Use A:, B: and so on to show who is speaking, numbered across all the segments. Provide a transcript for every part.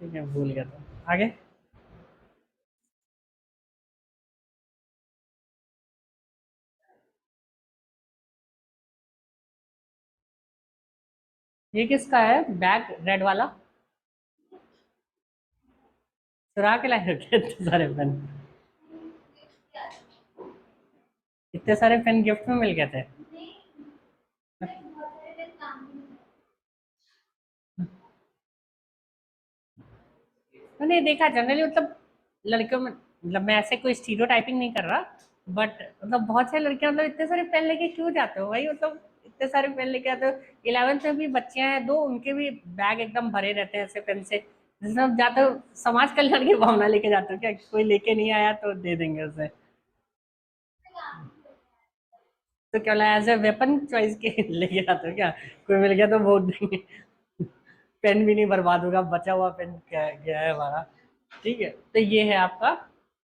A: ठीक है, भूल गया था। आगे। ये किसका है बैग रेड वाला? चुरा के लाए रखे इतने सारे पेन? इतने सारे पेन गिफ्ट में मिल गए थे? मैंने देखा जनरली, मतलब लड़कियों में, मतलब मैं ऐसे कोई स्टीरियोटाइपिंग नहीं कर रहा, बट मतलब बहुत सारी लड़कियां मतलब इतने सारे पेन लेके क्यों जाते हो भाई? मतलब इतने सारे पेन लेके आते हो। 11th में भी बच्चियां हैं दो, उनके भी बैग एकदम भरे रहते हैं ऐसे पेन से। जैसे आप जाते हो समाज कल्याण की भावना लेके जाते हो क्या? कोई लेके नहीं आया तो दे देंगे उसे? तो क्या एज ए वेपन चॉइस के लेके जाते हो क्या? कोई मिल गया तो वोट देंगे। पेन भी नहीं बर्बाद होगा, बचा हुआ पेन गया है हमारा। ठीक है, तो ये है आपका।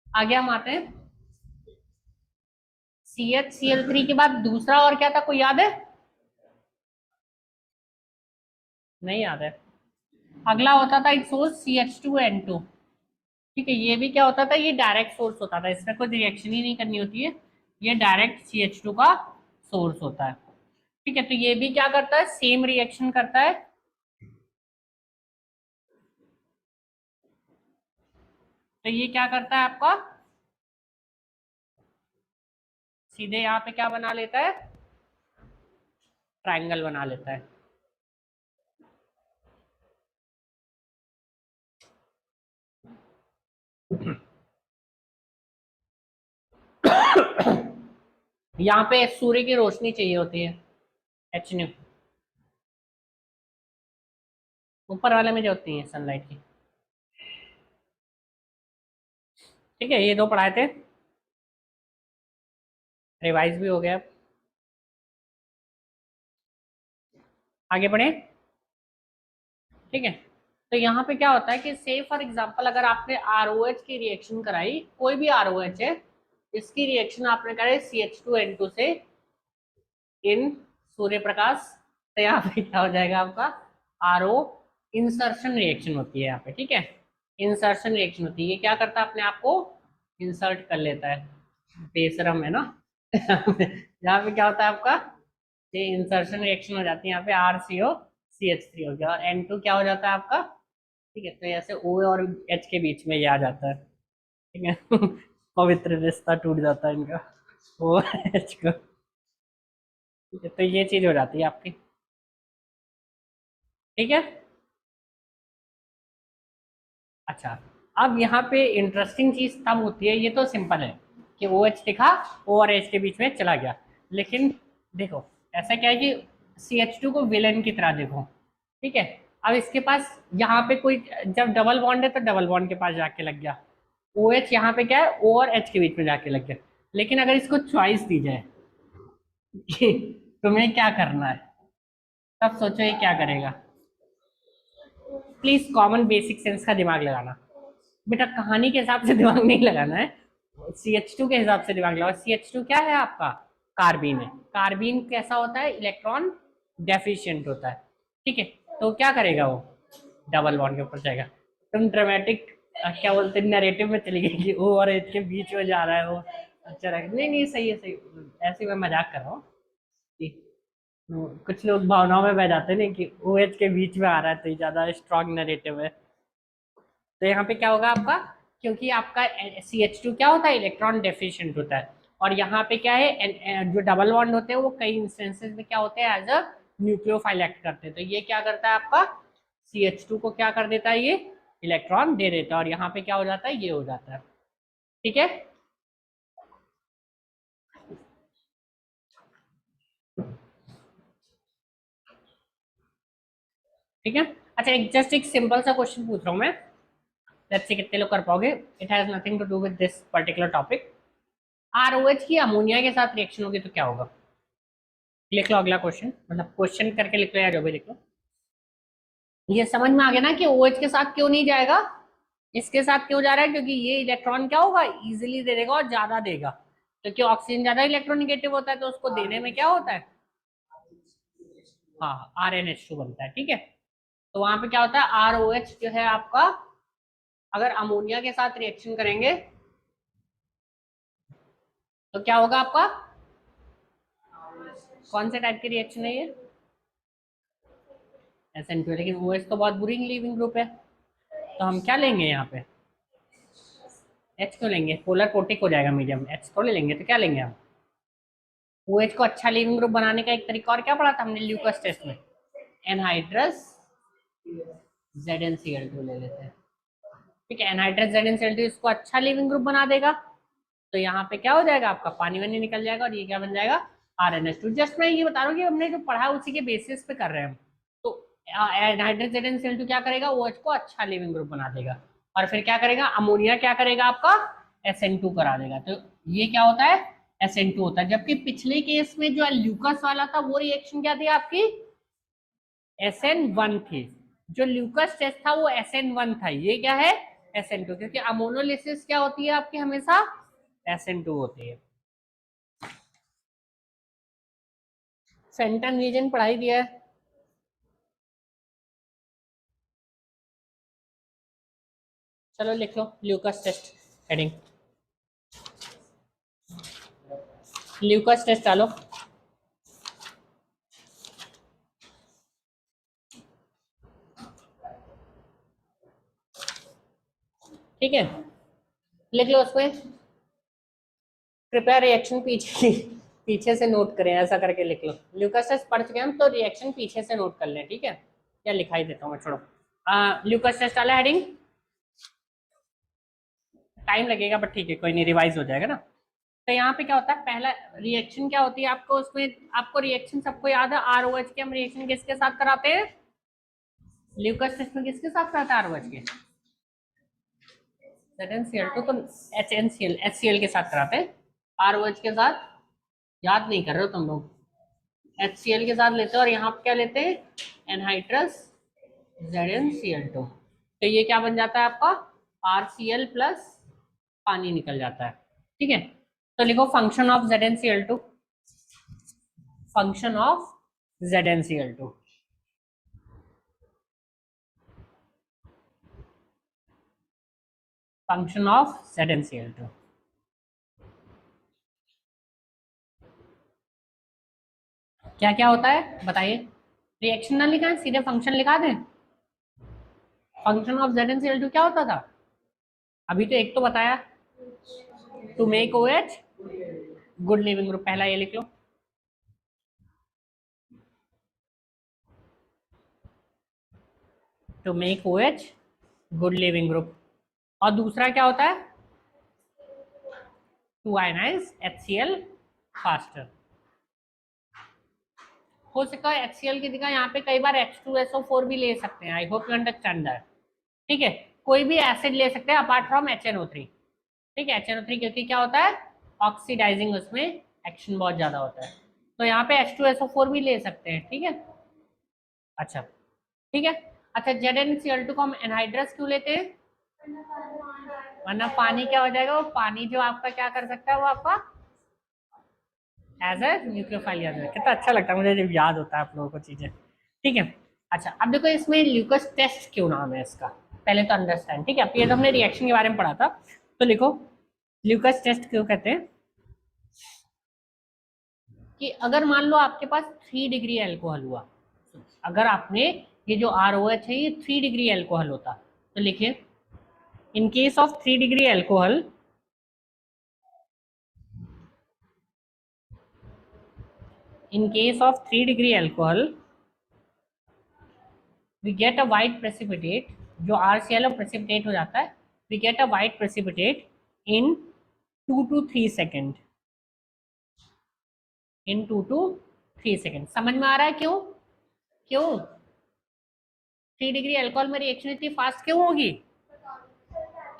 A: आगे हम आते हैं। CH Cl3 के बाद दूसरा और क्या था, कोई याद है? नहीं याद है। अगला होता था एक सोर्स CH2N2। ठीक है, ये भी क्या होता था, ये डायरेक्ट सोर्स होता था, इसमें कोई रिएक्शन ही नहीं करनी होती है। ये डायरेक्ट CH2 का सोर्स होता है। ठीक है, तो ये भी क्या करता है, सेम रिएक्शन करता है। तो ये क्या करता है आपका, सीधे यहाँ पे क्या बना लेता है, ट्राइंगल बना लेता है। यहाँ पे सूर्य की रोशनी चाहिए होती है, HNu। ऊपर वाले में जो होती है सनलाइट की। ठीक है, ये दो पढ़ाए थे, रिवाइज भी हो गया। आगे बढ़े। ठीक है, तो यहाँ पे क्या होता है कि से फॉर एग्जांपल अगर आपने ROH की रिएक्शन कराई, कोई भी ROH है, इसकी रिएक्शन आपने कराई CH2N2 से इन सूर्य प्रकाश, तो यहाँ पे क्या हो जाएगा आपका, RO इंसर्शन रिएक्शन होती है यहाँ पे। ठीक है, इंसर्शन रिएक्शन होती है, ये क्या करता है अपने आप को इंसर्ट कर लेता है। बेशरम है ना। यहाँ पे क्या होता है आपका, ये इंसर्शन रिएक्शन हो जाती है, यहाँ पे RCO CH3 हो गया, और N2 क्या हो जाता है आपका। ठीक है, तो ऐसे O और H के बीच में ये आ जाता है। ठीक है। पवित्र रिश्ता टूट जाता है इनका, OH का। ठीक है, तो ये चीज हो जाती है आपकी। ठीक है। अच्छा, अब यहाँ पे इंटरेस्टिंग चीज तब होती है, ये तो सिंपल है कि OH दिखा, O और H के बीच में चला गया। लेकिन देखो, ऐसा क्या है कि CH2 को विलेन की तरह देखो। ठीक है, अब इसके पास यहाँ पे कोई, जब डबल बॉन्ड है तो डबल बॉन्ड के पास जाके लग गया। OH यहाँ पे क्या है, O और H के बीच में जाके लग गया। लेकिन अगर इसको चॉइस दी जाए कि तुम्हें क्या करना है, तब सोचो ये क्या करेगा। प्लीज कॉमन बेसिक सेंस का दिमाग लगाना। बेटा कहानी के हिसाब से दिमाग नहीं लगाना है, CH2 के हिसाब से दिमाग लगाओ। CH2 क्या है आपका, कार्बीन है। कार्बीन कैसा होता है, इलेक्ट्रॉन डेफिशिएंट होता है। ठीक है, तो क्या करेगा वो, डबल बॉन्ड के ऊपर जाएगा। तुम ड्रामेटिक क्या बोलते हैं, नैरेटिव में चली गई कि O और H के बीच में जा रहा है वो। अच्छा रहेगा, नहीं नहीं सही है सही। ऐसे मैं मजाक कर रहा हूँ कि कुछ लोग भावनाओं में बह जाते हैं ना कि OH के बीच में आ रहा है तो ये ज्यादा स्ट्रॉन्ग नैरेटिव है। तो यहाँ पे क्या होगा आपका, क्योंकि आपका CH2 क्या होता है, इलेक्ट्रॉन डेफिशिएंट होता है। और यहाँ पे क्या है, जो डबल बॉन्ड होते हैं वो कई इंस्टेंसेस में क्या होते हैं, एज अ न्यूक्लियोफाइल एक्ट करते हैं। तो ये क्या करता है आपका, CH2 को क्या कर देता है, ये इलेक्ट्रॉन दे देता है, और यहाँ पे क्या हो जाता है, ये हो जाता है। ठीक है। ठीक है, अच्छा एक जस्ट एक सिंपल सा क्वेश्चन पूछ रहा हूँ मैं, लेट्स सी कितने लोग कर पाओगे। It has nothing to do with this particular topic. ROH की अमोनिया के साथ रिएक्शन होगी तो क्या होगा? लिख लो अगला क्वेश्चन, मतलब क्वेश्चन करके लिख लो या जो भी लिख लो। ये समझ में आ गया ना कि OH के साथ क्यों नहीं जाएगा, इसके साथ क्यों जा रहा है, क्योंकि ये इलेक्ट्रॉन क्या होगा, इजीली दे देगा और ज्यादा देगा। क्योंकि ऑक्सीजन ज्यादा इलेक्ट्रोनिगेटिव होता है, तो उसको देने में क्या होता है, हाँ RNH2 बनता है। ठीक है, तो वहां पे क्या होता है, ROH जो है आपका, अगर अमोनिया के साथ रिएक्शन करेंगे तो क्या होगा आपका, कौन से टाइप की रिएक्शन है ये, SN2। लेकिन OH तो बहुत बुरी लीविंग ग्रुप है, तो हम क्या लेंगे यहाँ पे, H क्यों लेंगे, पोलर कोटिक हो जाएगा मीडियम, H थोड़े लेंगे, तो क्या लेंगे हम, OH को अच्छा लीविंग ग्रुप बनाने का एक तरीका और क्या पढ़ा था हमने ल्यूकस टेस्ट में, एनहाइड्रस ZnCl2 ले लेते हैं। ठीक है, एनहाइड्रस ZnCl2 इसको अच्छा लीविंग ग्रुप बना देगा, तो यहाँ पे क्या हो जाएगा आपका, पानी वानी निकल जाएगा और ये क्या बन जाएगा, RnH2। जस्ट मैं ये बता रहा हूँ कि हमने जो पढ़ा उसी के बेसिस पे कर रहे हैं हम। तो एनहाइड्रस ZnCl2 क्या करेगा, OH को अच्छा लिविंग ग्रुप बना देगा, और फिर क्या करेगा, अमोनिया क्या करेगा आपका, SN2 करा देगा। तो ये क्या होता है, SN2 होता है। जबकि पिछले केस में जो ल्यूकस वाला था वो रिएक्शन क्या थी आपकी, SN1 थी। जो ल्यूकस टेस्ट था वो SN1 था, ये क्या है, SN2, क्योंकि अमोनोलिसिस क्या होती है आपकी हमेशा, SN2 होती है। फेंटन रीजन पढ़ाई दिया है, चलो लिख लो Lucas test heading, Lucas test डालो। ठीक है, लिख लो उसमें, कृपया रिएक्शन पीछे से नोट करें, ऐसा करके लिख लो। ल्यूकस टेस्ट पढ़ चुके हैं हम, तो रिएक्शन पीछे से नोट कर लें, ठीक है, या लिखाई देता हूँ मैं, छोड़ो। ल्यूकस टेस्ट डाला हेडिंग, टाइम लगेगा बट ठीक है, कोई नहीं, रिवाइज हो जाएगा ना। तो यहाँ पे क्या होता है, पहला रिएक्शन क्या होती है आपको, उसमें आपको रिएक्शन सबको याद है, ROH के हम रिएक्शन किसके साथ कराते हैं, ल्यूकस टेस्ट में किसके साथ कराते हैं ROH के, ZnCl2, तो HCl के साथ कराते हैं, ROH के साथ याद नहीं कर रहे हो तुम लोग, HCl के साथ लेते हैं, और यहाँ पे क्या लेते हैं, एनहाइड्रस ZnCl2। तो ये क्या बन जाता है आपका, RCl प्लस पानी निकल जाता है। ठीक है, तो लिखो function of ZnCl2, function of ZnCl2, function of ZnCl2। क्या क्या होता है बताइए, रिएक्शन ना लिखा है, सीधे फंक्शन लिखा दें। फंक्शन ऑफ ZnCl2 क्या होता था, अभी तो एक तो बताया, to make OH good leaving group, पहला ये लिख लो, to make OH good leaving group. और दूसरा क्या होता है, टू आयनाइज HCl फास्टर। हो सका है HCl की जगह यहाँ पे कई बार H2SO4 भी ले सकते हैं, I hope you understand that. ठीक है, कोई भी एसिड ले सकते हैं अपार्ट फ्रॉम HNO3। ठीक है, HNO3 क्योंकि क्या होता है, ऑक्सीडाइजिंग, उसमें एक्शन बहुत ज्यादा होता है, तो यहाँ पे H2SO4 भी ले सकते हैं। ठीक है, अच्छा ठीक है। अच्छा, ZnCl2 को हम एनहाइड्रस क्यों लेते हैं, वरना पानी क्या हो जाएगा, वो पानी जो आपका क्या कर सकता है, वो आपका एज ए न्यूक्लियोफाइल याद है। कितना अच्छा लगता है मुझे जब याद होता है आप लोगों को चीजें। ठीक है, अच्छा अब देखो इसमें ल्यूकस टेस्ट क्यों नाम है इसका, पहले तो अंडरस्टैंड। ठीक है, अब ये तो हमने रिएक्शन के बारे में पढ़ा था, तो लिखो ल्यूकस टेस्ट क्यों कहते हैं, कि अगर मान लो आपके पास 3 डिग्री एल्कोहल हुआ, अगर आपने ये जो ROH है ये 3 डिग्री एल्कोहल होता, तो लिखिए in case of 3 degree alcohol, in case of 3 degree alcohol we get a white precipitate, जो RCl precipitate हो जाता है, we get a white precipitate in 2 to 3 second, in 2 to 3 second. समझ में आ रहा है क्यों, क्यों 3 डिग्री अल्कोहल में रिएक्शन इतनी फास्ट क्यों होगी,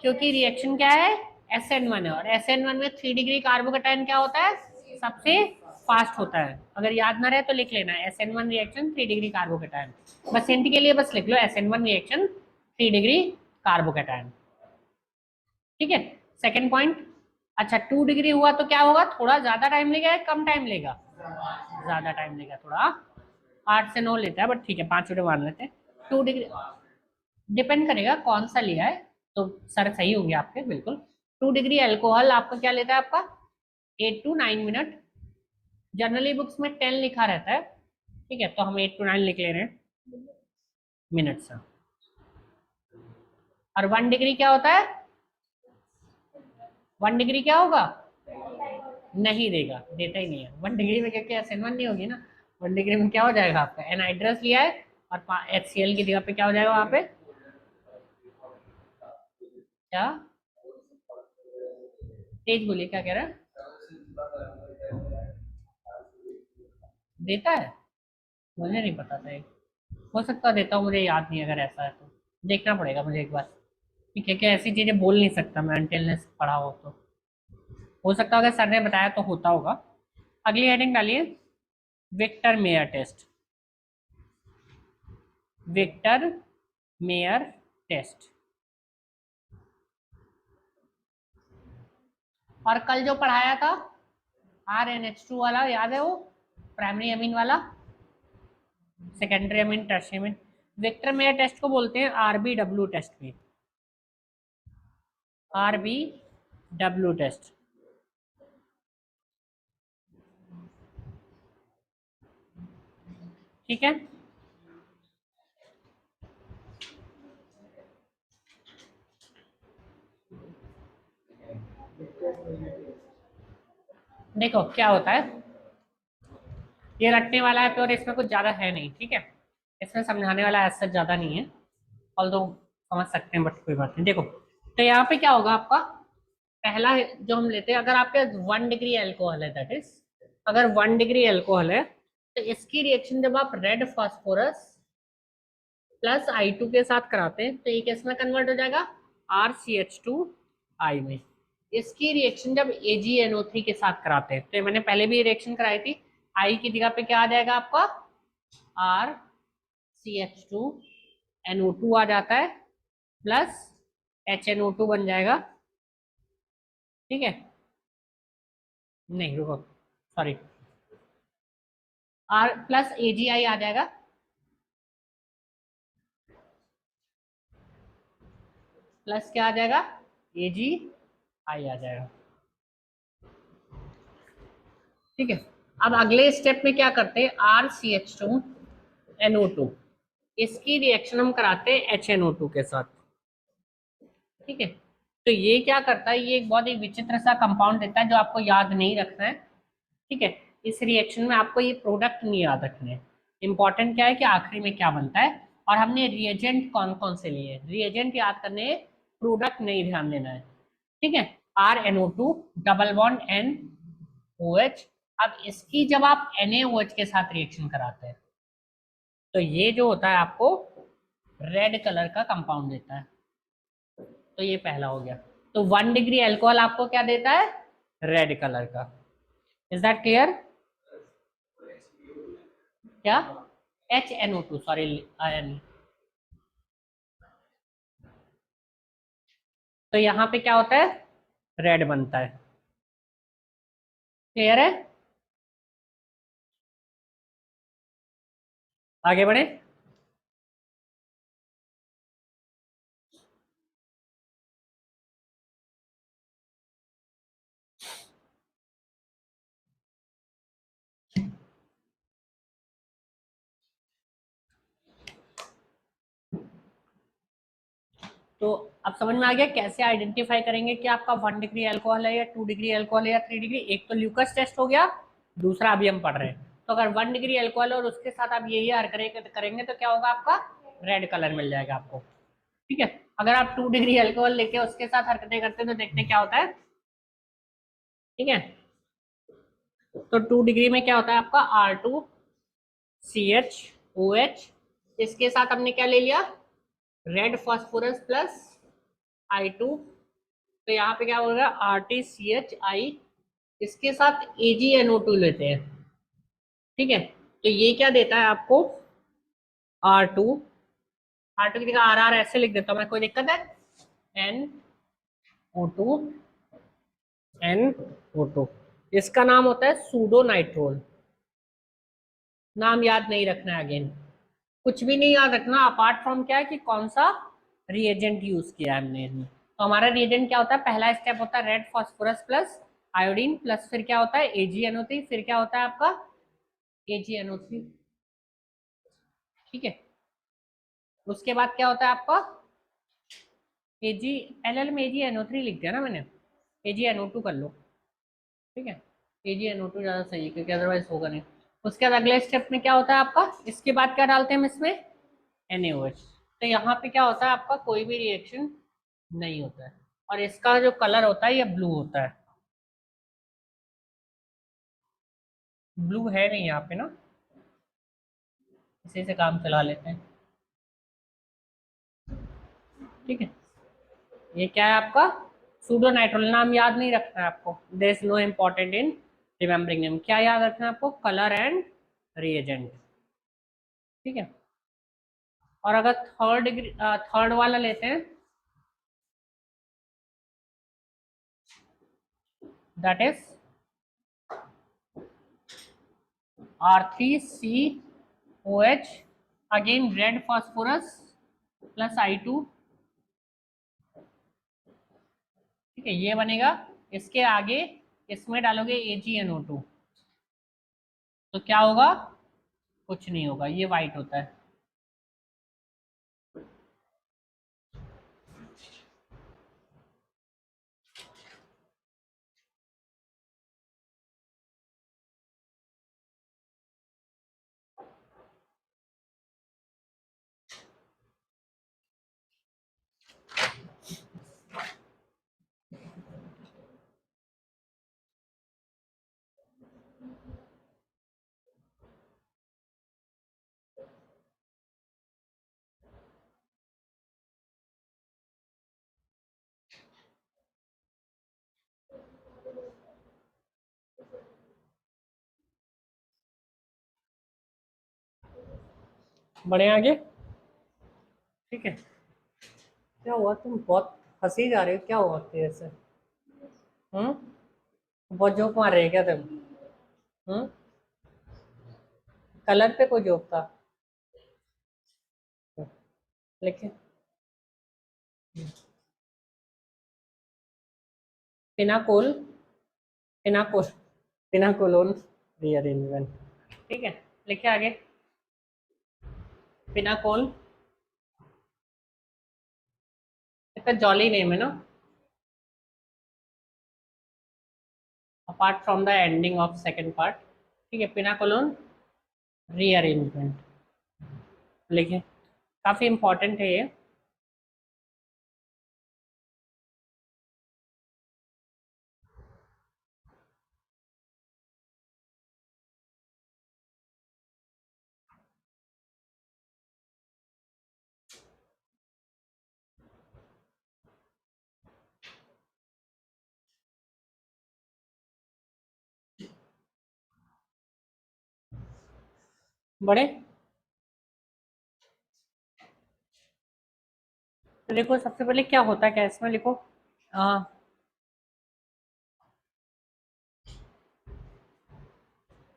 A: क्योंकि रिएक्शन क्या है, SN1 है, और SN1 में 3 डिग्री कार्बोकेटाइन क्या होता है, सबसे फास्ट होता है। अगर याद ना रहे तो लिख लेना, SN1 रिएक्शन 3 डिग्री कार्बोकेटाइन, बस हिंट के लिए बस लिख लो SN1 रिएक्शन 3 डिग्री कार्बोकेटाइन। ठीक है, सेकेंड पॉइंट। अच्छा 2 डिग्री हुआ तो क्या होगा, थोड़ा ज्यादा टाइम लेगा या कम टाइम लेगा, ज्यादा टाइम लेगा, थोड़ा 8 से 9 लेता है, बट ठीक है 5 मिनट मान लेते हैं। 2 डिग्री डिपेंड करेगा कौन सा लिया है, तो सर सही होंगे आपके बिल्कुल। 2 डिग्री अल्कोहल आपका क्या लेता है आपका 8 to 9 मिनट। जनरली बुक्स में 10 लिखा रहता है, ठीक है, तो हम 8 to 9 लिख ले रहे हैं मिनट से। और 1 डिग्री क्या होता है, 1 डिग्री क्या होगा, नहीं देगा, देता ही नहीं है 1 डिग्री में, क्योंकि SN1 नहीं होगी ना। 1 डिग्री में क्या हो जाएगा आपका, एनहाइड्रस लिया है और HCl की जगह पे क्या हो जाएगा वहां पे, क्या तेज बोलिए क्या कह रहा है, देता है, मुझे नहीं पता था ये। हो सकता देता हूँ, मुझे याद नहीं, अगर ऐसा है तो देखना पड़ेगा मुझे एक बार। ठीक है, क्या ऐसी चीजें बोल नहीं सकता मैं अनटिल पढ़ा हो तो। हो सकता है अगर सर ने बताया तो होता होगा। अगली हेडिंग डालिए, Victor Meyer test. Victor Meyer test. और कल जो पढ़ाया था RnH2 वाला, याद है वो, प्राइमरी अमीन वाला, सेकेंडरी अमीन, टर्शियरी अमीन। विक्टर मेयर टेस्ट को बोलते हैं RBW टेस्ट भी, RBW टेस्ट। ठीक है, देखो क्या होता है, ये रटने वाला है और इसमें कुछ ज्यादा है नहीं, ठीक है, इसमें समझाने वाला ऐसा ज्यादा नहीं है, ऑल दो समझ सकते हैं, बट कोई बात नहीं। देखो तो यहाँ पे क्या होगा आपका, पहला जो हम लेते हैं, अगर आपके 1 डिग्री अल्कोहल है, दैट इज अगर 1 डिग्री अल्कोहल है, तो इसकी रिएक्शन जब आप रेड फास्फोरस प्लस I2 के साथ कराते हैं तो ये किस में कन्वर्ट हो जाएगा, RCH2I में। इसकी रिएक्शन जब AgNO3 के साथ कराते हैं, तो मैंने पहले भी रिएक्शन कराई थी, I की जगह पे क्या आ जाएगा आपका RCH2NO2 आ जाता है, प्लस HNO2 बन जाएगा, ठीक है, नहीं रुको, सॉरी, R प्लस AgI आ जाएगा, प्लस क्या आ जाएगा, AgI आ जाएगा, ठीक है। अब अगले स्टेप में क्या करते हैं, RCH2NO2, इसकी रिएक्शन हम कराते हैं HNO2 के साथ, ठीक है। तो ये क्या करता है, ये एक बहुत ही विचित्र सा कंपाउंड देता है जो आपको याद नहीं रखना है, ठीक है। इस रिएक्शन में आपको ये प्रोडक्ट नहीं याद रखने हैं, इंपॉर्टेंट क्या है कि आखिरी में क्या बनता है। और हमने रिएजेंट कौन कौन से लिए, रिएजेंट याद करने, प्रोडक्ट नहीं ध्यान देना है, ठीक है। RNO2 double bond NOH। अब इसकी जब आप NaOH के साथ रिएक्शन कराते हैं तो ये जो होता है आपको रेड कलर का कंपाउंड देता है, तो ये पहला हो गया। तो 1 डिग्री अल्कोहल आपको क्या देता है, रेड कलर का। इज दैट क्लियर, क्या HNO2, सॉरी आयन। तो यहाँ पे क्या होता है, रेड बनता है, क्लियर है, आगे बढ़े। तो अब समझ में आ गया कैसे आइडेंटिफाई करेंगे कि आपका 1 डिग्री अल्कोहल है या 2 डिग्री अल्कोहल है या 3 डिग्री। एक तो ल्यूकस टेस्ट हो गया, दूसरा अभी हम पढ़ रहे हैं। तो अगर 1 डिग्री अल्कोहल और उसके साथ आप यही हरकत करेंगे तो क्या होगा, आपका रेड कलर मिल जाएगा आपको, ठीक है। अगर आप 2 डिग्री अल्कोहल लेके उसके साथ हरकतें करते हैं तो देखते क्या होता है, ठीक है। तो 2 डिग्री में क्या होता है आपका R2CHOH, इसके साथ हमने क्या ले लिया, रेड फास्फोरस प्लस I2, तो यहाँ पे क्या होगा RTCHI, इसके साथ AgNO2 लेते हैं, ठीक है। तो ये क्या देता है आपको R2, R2 की जगह RR ऐसे लिख देता हूँ मैं, कोई दिक्कत है, NO2 NO2, इसका नाम होता है सूडो नाइट्रोल, नाम याद नहीं रखना है अगेन, कुछ भी नहीं याद रखना अपार्ट फ्रॉम क्या है कि कौन सा रिएजेंट यूज किया है हमने इसमें। तो हमारा रिएजेंट क्या होता है, पहला स्टेप होता है red phosphorus plus iodine plus फिर क्या होता है AgNO3, फिर क्या होता है आपका AgNO3। ठीक है, उसके बाद क्या होता है आपका एजी, एल में AgNO3 लिख दिया ना मैंने, AgNO2 कर लो। ठीक है, AgNO2 ज़्यादा सही है क्योंकि अदरवाइज होगा नहीं। उसके बाद अगले स्टेप में क्या होता है आपका, इसके बाद क्या डालते हैं हम इसमें NaOH। तो यहाँ पे क्या होता है आपका कोई भी रिएक्शन नहीं होता है, और इसका जो कलर होता है ये ब्लू होता है। ब्लू है नहीं यहाँ पे ना, इसी से काम चला लेते हैं। ठीक है, ये क्या है आपका सूडो नाइट्रोल, नाम याद नहीं रखना है आपको, there is no important in remembering name. क्या याद रखना है आपको, कलर एंड रिएजेंट। ठीक है, और अगर थर्ड डिग्री थर्ड वाला लेते हैं, that is R3COH, again red phosphorus plus I2। ठीक है, ये बनेगा। इसके आगे इसमें डालोगे AgNO2, तो क्या होगा, कुछ नहीं होगा, ये वाइट होता है। बढ़े आगे। ठीक है, क्या हुआ, तुम बहुत हंसी जा रहे हो, क्या हुआ तेरे से? हम्म, बहुत जोक मार रहे हैं क्या तुम? हम्म, कलर पे कोई जोक था लेकिन। Pinacol, pinacol, pinacolone rearrangement. ठीक है, लिखे आगे, पिनाकोल, इसका जॉली नेम है ना, apart from the ending of second part. ठीक है, पिनाकोलोन रीअरेंजमेंट लिखे, काफी इंपॉर्टेंट है ये। बड़े, तो देखो सबसे पहले क्या होता है, क्या इसमें लिखो, आ,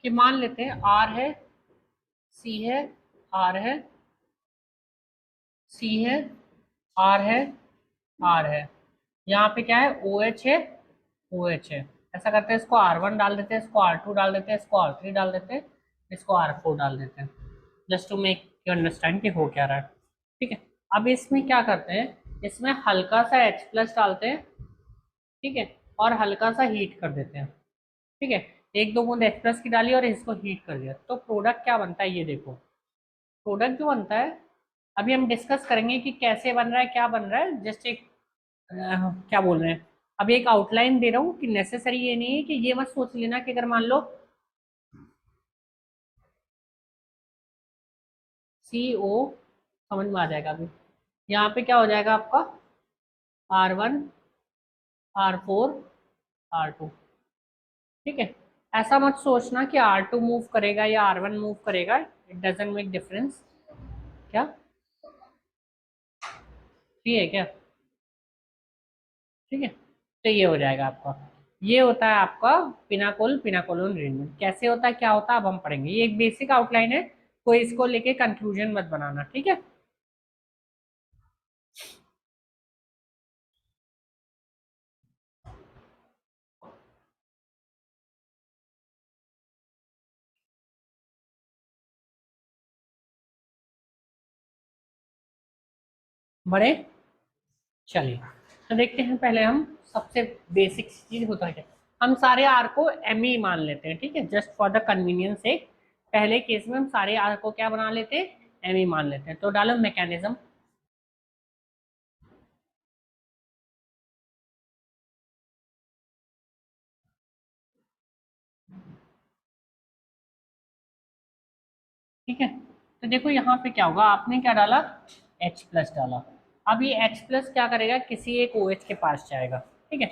A: कि मान लेते हैं आर है, सी है, आर है, सी है, आर है, आर है, यहाँ पे क्या है ओ एच है, ओ एच है। ऐसा करते हैं, इसको R1 डाल देते हैं, इसको R2 डाल देते हैं, इसको R3 डाल देते हैं, इसको R4 डाल देते हैं, just to make you understand कि हो क्या रहा है। ठीक है, अब इसमें क्या करते हैं, इसमें हल्का सा H प्लस डालते हैं। ठीक है, और हल्का सा हीट कर देते हैं। ठीक है, एक दो बूंद H प्लस की डाली और इसको हीट कर दिया, तो प्रोडक्ट क्या बनता है ये देखो। प्रोडक्ट जो बनता है, अभी हम डिस्कस करेंगे कि कैसे बन रहा है, क्या बन रहा है, जस्ट एक क्या बोल रहे हैं, अभी एक आउटलाइन दे रहा हूँ कि नेसेसरी ये नहीं है कि ये मत सोच लेना कि अगर मान लो CO, समझ में आ जाएगा अभी। यहाँ पे क्या हो जाएगा आपका R1, R4, R2। ठीक है, ऐसा मत सोचना कि R2 मूव करेगा या R1 मूव करेगा, इट डजेंट मेक डिफरेंस। क्या ठीक है क्या? ठीक है, तो ये हो जाएगा आपका, ये होता है आपका पिनाकोल, पिनाकोलोन अरेंजमेंट कैसे होता है, क्या होता है, अब हम पढ़ेंगे। ये एक बेसिक आउटलाइन है, कोई इसको लेके कंक्लूजन मत बनाना, ठीक है। बड़े, चलिए तो देखते हैं पहले हम सबसे बेसिक चीज होता है क्या। हम सारे आर को एम ई मान लेते हैं, ठीक है, जस्ट फॉर द कन्वीनियंस से। पहले केस में हम सारे आर को क्या बना लेते हैं, एम ई मान लेते हैं। तो डालो मैकेनिज्म, ठीक है। तो देखो यहाँ पे क्या होगा, आपने क्या डाला, H प्लस डाला। अब ये H प्लस क्या करेगा, किसी एक OH के पास जाएगा, ठीक है।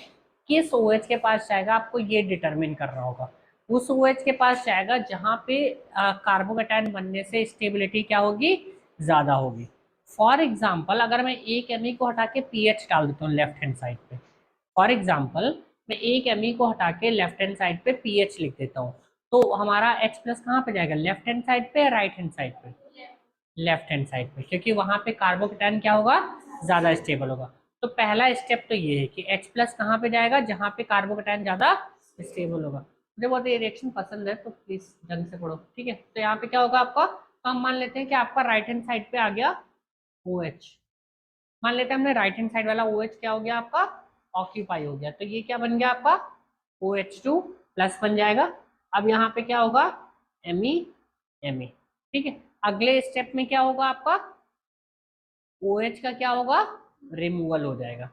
A: किस OH के पास जाएगा आपको ये डिटरमिन करना होगा। उस OH के पास जाएगा जहाँ पे कार्बोकेटायन बनने से स्टेबिलिटी क्या होगी, ज्यादा होगी। फॉर एग्जाम्पल अगर मैं एक Me को हटा के पीएच डाल देता हूँ लेफ्ट हैंड साइड पे, फॉर एग्जाम्पल मैं एक Me को हटा के लेफ्ट हैंड साइड पे पीएच लिख देता हूँ, तो हमारा H प्लस कहाँ पे जाएगा, लेफ्ट हैंड साइड पे या राइट हैंड साइड पे, लेफ्ट हैंड साइड पे, क्योंकि वहां पे कार्बोकेटायन क्या होगा, ज्यादा स्टेबल होगा। तो पहला स्टेप तो ये है कि H प्लस कहाँ पे जाएगा, जहाँ पे कार्बोकेटायन ज्यादा स्टेबल होगा। मुझे बहुत ये रिएक्शन पसंद है तो प्लीज ढंग से पढ़ो, ठीक है। तो यहाँ पे क्या होगा आपका, तो हम मान लेते हैं कि आपका राइट हैंड साइड पे आ गया OH। मान लेते हैं हमने राइट हैंड साइड वाला OH क्या हो गया आपका, ऑक्यूपाई हो गया। तो ये क्या बन गया आपका, OH2 प्लस बन जाएगा। अब यहाँ पे क्या होगा, Me, ठीक है। अगले स्टेप में क्या होगा आपका, OH का क्या होगा, रिमूवल हो जाएगा,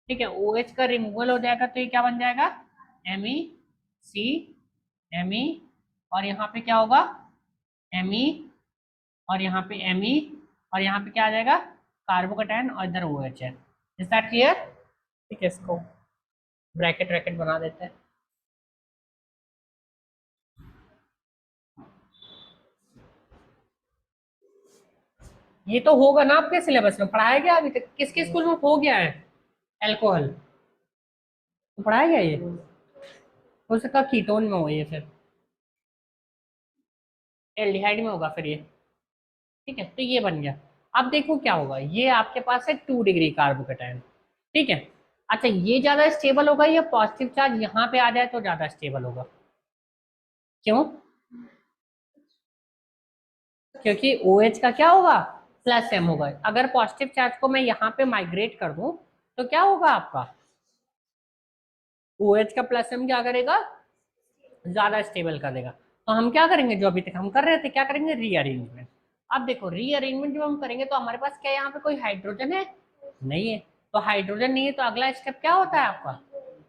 A: ठीक है। OH का रिमूवल हो जाएगा तो ये क्या बन जाएगा, Me, Me, और यहाँ पे क्या होगा, Me, और यहाँ पे Me, और यहाँ पे क्या आ जाएगा, कार्बोकेटायन, और इधर OH है। इज दैट क्लियर, ठीक है। इसको ब्रैकेट ब्रैकेट बना देते हैं। ये तो होगा ना आपके सिलेबस में, पढ़ाया गया अभी तक, किसके स्कूल में हो गया है, अल्कोहल तो पढ़ाया गया ये, हो सकता कीटोन में हो ये, फिर एल्डिहाइड में होगा फिर ये, ठीक है। तो ये बन गया। अब देखो क्या होगा, ये आपके पास है 2 डिग्री कार्बोकेटायन, ठीक है। अच्छा ये ज्यादा स्टेबल होगा, ये पॉजिटिव चार्ज यहाँ पे आ जाए तो ज्यादा स्टेबल होगा, क्यों, क्योंकि OH का क्या होगा, प्लस M होगा। अगर पॉजिटिव चार्ज को मैं यहाँ पे माइग्रेट कर दूं तो क्या होगा आपका, OH का प्लस M क्या करेगा, ज्यादा स्टेबल कर देगा। तो हम क्या करेंगे, जो अभी तक हम कर रहे थे, क्या करेंगे, रीअरेंजमेंट। अब देखो रीअरेंजमेंट जब हम करेंगे तो हमारे पास क्या यहाँ पे कोई हाइड्रोजन है, नहीं है। तो हाइड्रोजन नहीं है तो अगला स्टेप क्या होता है आपका,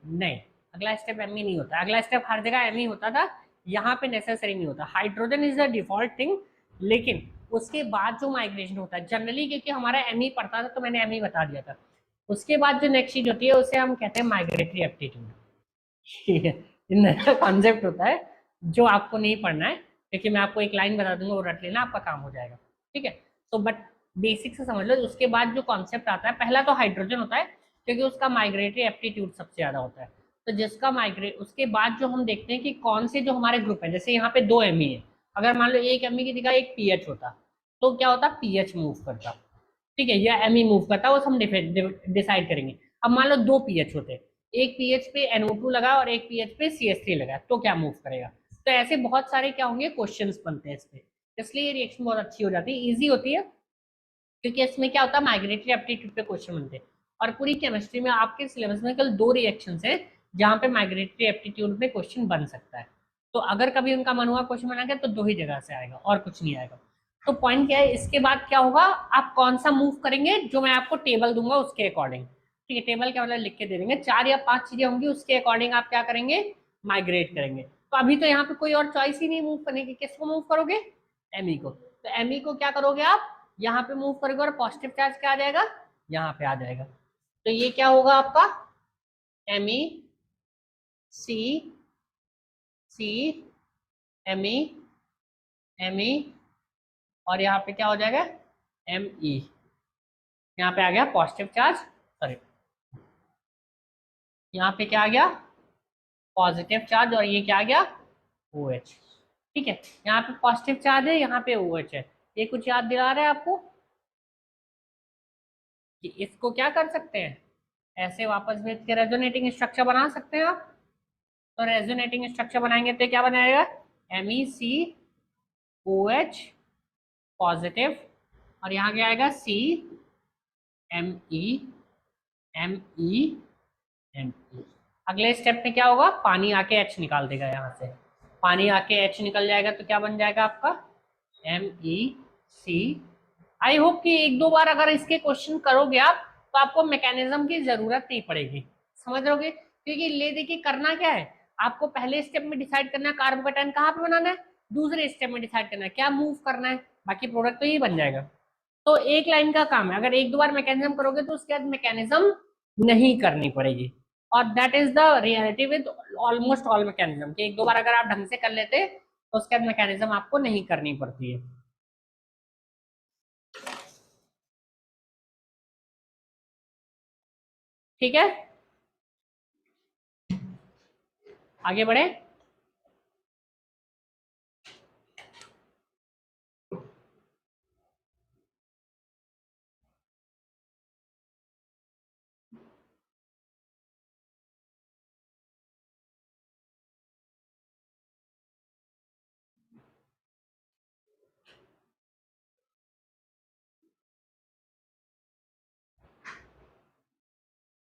A: नहीं, अगला स्टेप एम ही नहीं होता। अगला स्टेप हर जगह एम ही होता था, यहाँ पे नेसेसरी नहीं होता। Hydrogen is the default thing, लेकिन उसके बाद जो माइग्रेशन होता है जनरली, क्योंकि हमारा एम ही पड़ता था तो मैंने एम ही बता दिया था। उसके बाद जो नेक्स्ट चीज होती है उसे हम कहते हैं माइग्रेटरी एप्टीट्यूड, ठीक है। ये नया कॉन्सेप्ट होता है जो आपको नहीं पढ़ना है, क्योंकि मैं आपको एक लाइन बता दूंगा, वो रट लेना, आपका काम हो जाएगा, ठीक है। तो बट बेसिक से समझ लो। उसके बाद जो कॉन्सेप्ट आता है, पहला तो हाइड्रोजन होता है, क्योंकि उसका माइग्रेटरी एप्टीट्यूड सबसे ज्यादा होता है। तो जिसका माइग्रेट, उसके बाद जो हम देखते हैं कि कौन से जो हमारे ग्रुप है, जैसे यहाँ पे 2 Me है, अगर मान लो एक Me की जगह एक पीएच होता तो क्या होता, पीएच मूव करता, ठीक है, या Me मूव करता, वो हम डिसाइड करेंगे। अब मान लो 2 pH होते, एक पीएच पे NO2 लगा और एक पीएच पे CH3 लगा, तो क्या मूव करेगा। तो ऐसे बहुत सारे क्या होंगे, क्वेश्चंस बनते हैं इस पे, इसलिए ये रिएक्शन बहुत अच्छी हो जाती है, इजी होती है, क्योंकि इसमें क्या होता है, माइग्रेटरी एप्टीट्यूड पे क्वेश्चन बनते हैं। और पूरी केमिस्ट्री में आपके सिलेबस में कल 2 रिएक्शन है जहाँ पे माइग्रेटरी एप्टीट्यूड पे क्वेश्चन बन सकता है। तो अगर कभी उनका मन हुआ क्वेश्चन बना के, तो 2 ही जगह से आएगा और कुछ नहीं आएगा। तो पॉइंट क्या है, इसके बाद क्या होगा, आप कौन सा मूव करेंगे, जो मैं आपको टेबल दूंगा उसके अकॉर्डिंग, ठीक है। टेबल क्या मतलब लिख के दे देंगे, 4 या 5 चीजें होंगी, उसके अकॉर्डिंग आप क्या करेंगे, माइग्रेट करेंगे। तो अभी तो यहाँ पे कोई और चॉइस ही नहीं मूव करने की, किसको मूव करोगे, एमई को। तो एमई को क्या करोगे आप, यहाँ पे मूव करोगे और पॉजिटिव चार्ज क्या आ जाएगा, यहाँ पे आ जाएगा। तो ये क्या होगा आपका, एमई, सी, सी, एमई, एमई, और यहाँ पे क्या हो जाएगा, एमई। यहाँ पे आ गया पॉजिटिव चार्ज, सॉरी, यहाँ पे क्या आ गया, पॉजिटिव चार्ज, और ये क्या आ गया, OH। ठीक है, यहाँ पे पॉजिटिव चार्ज है, यहाँ पे OH है। ये कुछ याद दिला रहा है आपको कि इसको क्या कर सकते हैं, ऐसे वापस भेज के रेजोनेटिंग स्ट्रक्चर बना सकते हैं आप। तो रेजोनेटिंग स्ट्रक्चर बनाएंगे तो क्या बनाएगा, MECOH पॉजिटिव, और यहाँ क्या आएगा CME अगले स्टेप में क्या होगा, पानी आके H निकाल देगा, यहाँ से पानी आके H निकल जाएगा तो क्या बन जाएगा आपका MEC। आई होप कि एक दो बार अगर इसके क्वेश्चन करोगे आप तो आपको मैकेनिज्म की जरूरत नहीं पड़ेगी, समझ रहोगे। क्योंकि ले देखिए करना क्या है, आपको पहले स्टेप में डिसाइड करना है कार्बोकेटाइन कहाँ पे बनाना है, दूसरे स्टेप में डिसाइड करना है क्या मूव करना है, बाकी प्रोडक्ट तो यही बन जाएगा। तो एक लाइन का काम है, अगर एक दो बार मैकेनिज्म करोगे तो उसके बाद मैकेनिज्म नहीं करनी पड़ेगी। और that is the reality with almost all mechanism, कि एक दो बार अगर आप ढंग से कर लेते तो उसके बाद मैकेनिज्म आपको नहीं करनी पड़ती है। ठीक है, आगे बढ़े।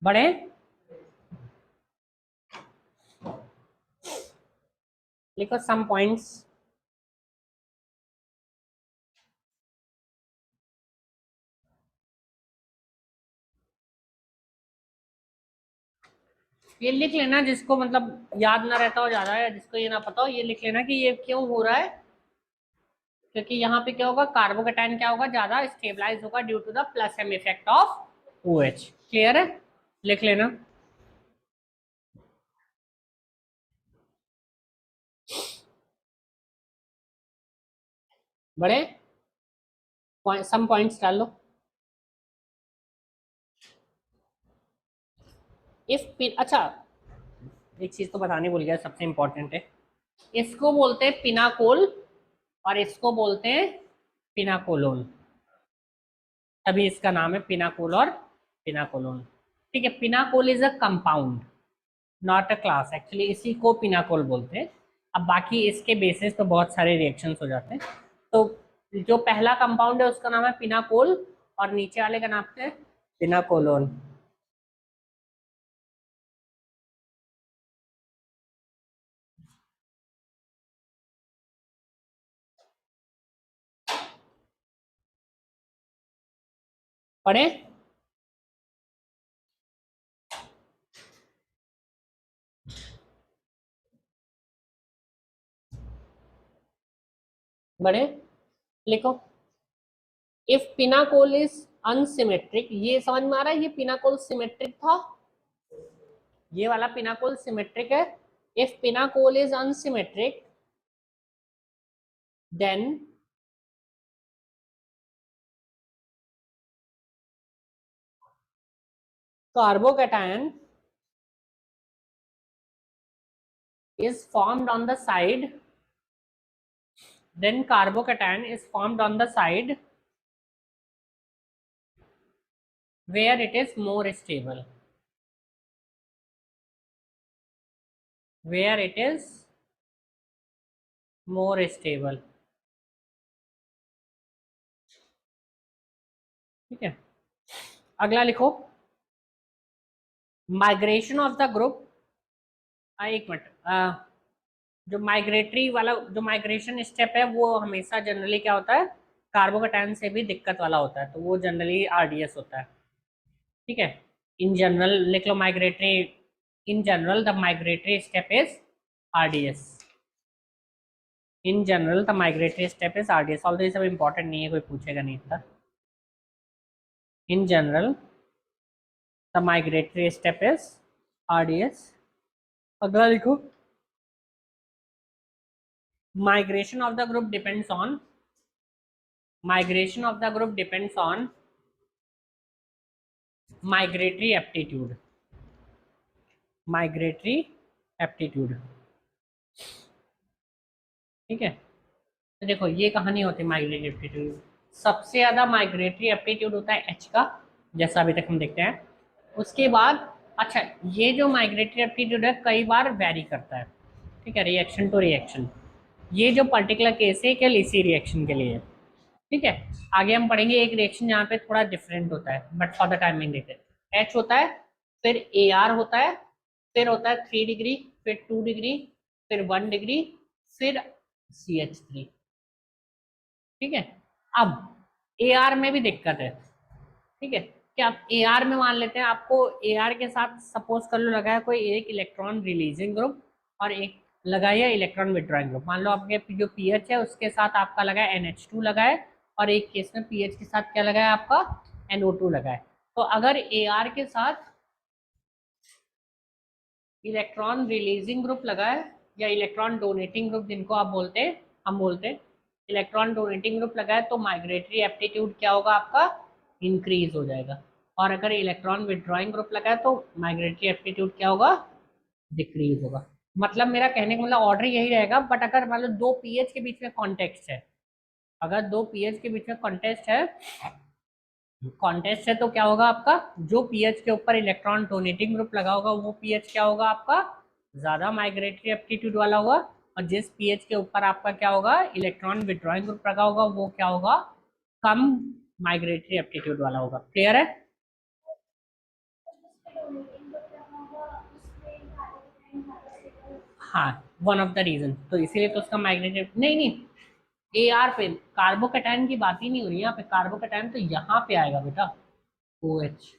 A: बढ़े, लिखो सम पॉइंट्स। ये लिख लेना जिसको मतलब याद ना रहता हो ज्यादा, या जिसको ये ना पता हो, ये लिख लेना कि ये क्यों हो रहा है। क्योंकि यहाँ पे क्या होगा, कार्बोकेटाइन क्या होगा, ज्यादा स्टेबलाइज होगा due to the plus M effect of OH। Clear है, लिख लेना। बड़े सम पॉइंट्स डाल लो। इफ अच्छा, एक चीज तो बताने भूल गया, सबसे इंपॉर्टेंट है, इसको बोलते हैं पिनाकोल और इसको बोलते हैं पिनाकोलोन। अभी इसका नाम है पिनाकोल और पिनाकोलोन। ठीक है, pinacol is a compound not a class, actually इसी को पिनाकोल बोलते हैं। अब बाकी इसके बेसिस पे बहुत सारे रिएक्शंस हो जाते हैं। तो जो पहला कंपाउंड है उसका नाम है पिनाकोल, और नीचे वाले का नाम है पिनाकोलोन। पढ़े, बड़े लिखो। इफ पिनाकोल इज अनसिमेट्रिक, ये समझ में आ रहा है, ये पिनाकोल सिमेट्रिक था, ये वाला पिनाकोल सिमेट्रिक है। If pinacol is unsymmetric then carbocation is formed on the side, then carbocation is formed on the side where it is more stable, where it is more stable। ठीक है, अगला लिखो, migration of the group. एक minute, जो migratory वाला, जो migration step है वो हमेशा जनरली क्या होता है, कार्बोकेटाइन से भी दिक्कत वाला होता है, तो वो जनरली RDS होता है। ठीक है, इन जनरल लिख लो migratory, in general the migratory step is RDS। In general the migratory step is RDS, although ये सब इंपॉर्टेंट नहीं है, कोई पूछेगा नहीं इतना। In general the migratory step is RDS। अगला लिखो, migration of the group depends on, migration of the group depends on migratory aptitude, migratory aptitude। ठीक है, तो देखो ये कहानी होती है माइग्रेटरी एप्टीट्यूड। सबसे ज्यादा माइग्रेटरी एप्टीट्यूड होता है एच का, जैसा अभी तक हम देखते हैं। उसके बाद अच्छा, ये जो माइग्रेटरी एप्टीट्यूड है कई बार वैरी करता है, ठीक है, रिएक्शन टू रिएक्शन। ये जो पर्टिकुलर केस है केवल इसी रिएक्शन के लिए है, ठीक है। आगे हम पढ़ेंगे एक रिएक्शन जहाँ पे थोड़ा डिफरेंट होता है, बट फॉर द टाइमिंग देखते हैं। एच होता है, फिर ए आर होता है, फिर होता है 3 डिग्री, फिर 2 डिग्री, फिर 1 डिग्री, फिर CH3, ठीक है। अब ए आर में भी दिक्कत है, ठीक है। कि आप ए आर में मान लेते हैं, आपको ए आर के साथ सपोज कर लो लगा है कोई एक इलेक्ट्रॉन रिलीजिंग ग्रुप और एक लगा है इलेक्ट्रॉन विड्रॉइंग ग्रुप। मान लो आपके जो पीएच है उसके साथ आपका लगा है NH2 लगा है, और एक केस में पीएच के साथ क्या लगा है आपका NO2 लगा है। तो अगर ए आर के साथ इलेक्ट्रॉन रिलीजिंग ग्रुप लगा है, या इलेक्ट्रॉन डोनेटिंग ग्रुप जिनको आप बोलते हैं, हम बोलते हैं इलेक्ट्रॉन डोनेटिंग ग्रुप लगा है, तो माइग्रेटरी एप्टीट्यूड क्या होगा आपका, इंक्रीज हो जाएगा। और अगर इलेक्ट्रॉन विड्रॉइंग ग्रुप लगा है तो माइग्रेटरी एप्टीट्यूड क्या होगा, डिक्रीज होगा। मतलब मेरा कहने का मतलब ऑर्डर यही रहेगा, बट अगर मान लो दो पीएच के बीच में कॉन्टेक्स्ट है, अगर दो पीएच के बीच में कॉन्टेस्ट है तो क्या होगा आपका, जो पीएच के ऊपर इलेक्ट्रॉन डोनेटिंग ग्रुप लगा होगा वो पीएच क्या होगा आपका, ज्यादा माइग्रेटरी एप्टीट्यूड वाला होगा। और जिस पीएच के ऊपर आपका क्या होगा इलेक्ट्रॉन विड्रॉइंग ग्रुप लगा होगा वो क्या होगा, कम माइग्रेटरी एप्टीट्यूड वाला होगा। क्लियर है? हाँ, वन ऑफ द रीजन, तो इसीलिए तो उसका माइग्रेटरी नहीं नहीं, ए आर पे कार्बोकैटायन की बात ही नहीं हो रही है यहाँ पे। कार्बोकैटायन तो यहाँ पे आएगा बेटा, ओ एच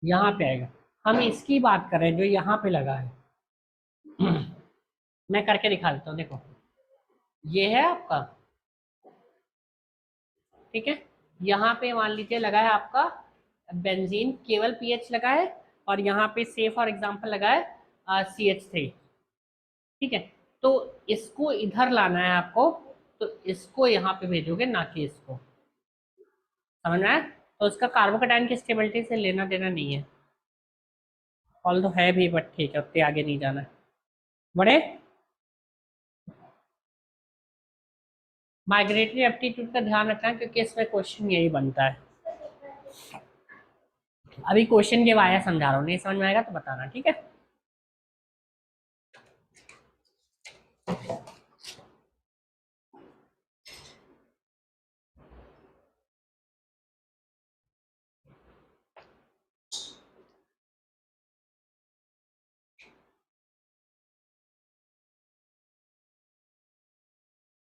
A: यहाँ पे आएगा। हम इसकी बात कर रहे हैं जो यहाँ पे लगा है। मैं करके दिखा देता हूँ, देखो ये है आपका, ठीक है। यहाँ पे मान लीजिए लगा है आपका बेंजीन, केवल पीएच लगा है, और यहाँ पे से फॉर एग्जांपल लगा है CH3, ठीक है। तो इसको इधर लाना है आपको, तो इसको यहाँ पे भेजोगे ना कि इसको, समझ में आया? तो इसका कार्बोकैटायन की स्टेबिलिटी से लेना देना नहीं है, ऑल तो है भी, बट ठीक है उतने आगे नहीं जाना है। बड़े माइग्रेटरी एप्टीट्यूड का ध्यान रखना क्योंकि इसमें क्वेश्चन यही बनता है। अभी क्वेश्चन के वाया समझा रहा हूँ, नहीं समझ में आएगा तो बताना, ठीक है।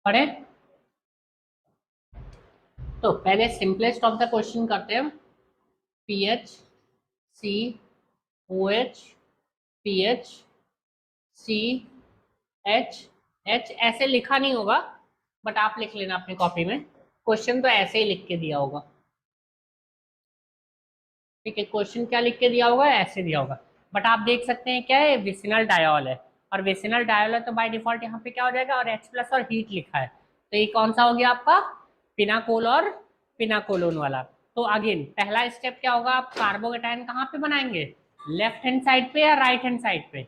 A: पढ़े, तो पहले सिंपलेस्ट ऑफ द क्वेश्चन करते हैं। Ph C O H, Ph C H, H ऐसे लिखा नहीं होगा, बट आप लिख लेना अपनी कॉपी में, क्वेश्चन तो ऐसे ही लिख के दिया होगा, ठीक है। क्वेश्चन क्या लिख के दिया होगा, ऐसे दिया होगा। बट आप देख सकते हैं क्या है, विसिनल डायोल है, और विसिनल डायोल है तो बाय डिफॉल्ट यहाँ पे क्या हो जाएगा, और H प्लस और हीट लिखा है, तो ये कौन सा हो गया आपका, पिनाकोल और पिनाकोलोन वाला। तो अगेन पहला स्टेप क्या होगा, आप कार्बोकेटायन कहाँ पे बनाएंगे, लेफ्ट हैंड साइड पे या राइट हैंड साइड पे,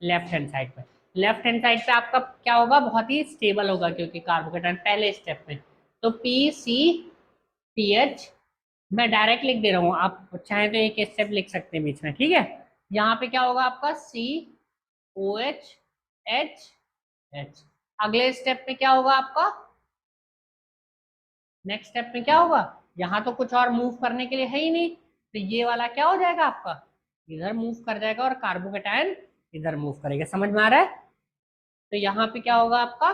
A: लेफ्ट हैंड साइड पे। लेफ्ट हैंड साइड पे आपका क्या होगा, बहुत ही स्टेबल होगा क्योंकि कार्बोकेटायन पहले स्टेप में। तो PCPH, मैं डायरेक्ट लिख दे रहा हूँ, आप चाहे तो एक स्टेप लिख सकते हैं बीच में, ठीक है। यहाँ पे क्या होगा आपका COH H। अगले स्टेप पे क्या होगा आपका, नेक्स्ट स्टेप में क्या होगा, यहाँ तो कुछ और मूव करने के लिए है ही नहीं, तो ये वाला क्या हो जाएगा आपका, इधर मूव कर जाएगा और कार्बोकेटायन इधर मूव करेगा। समझ में आ रहा है? तो यहाँ पे क्या होगा आपका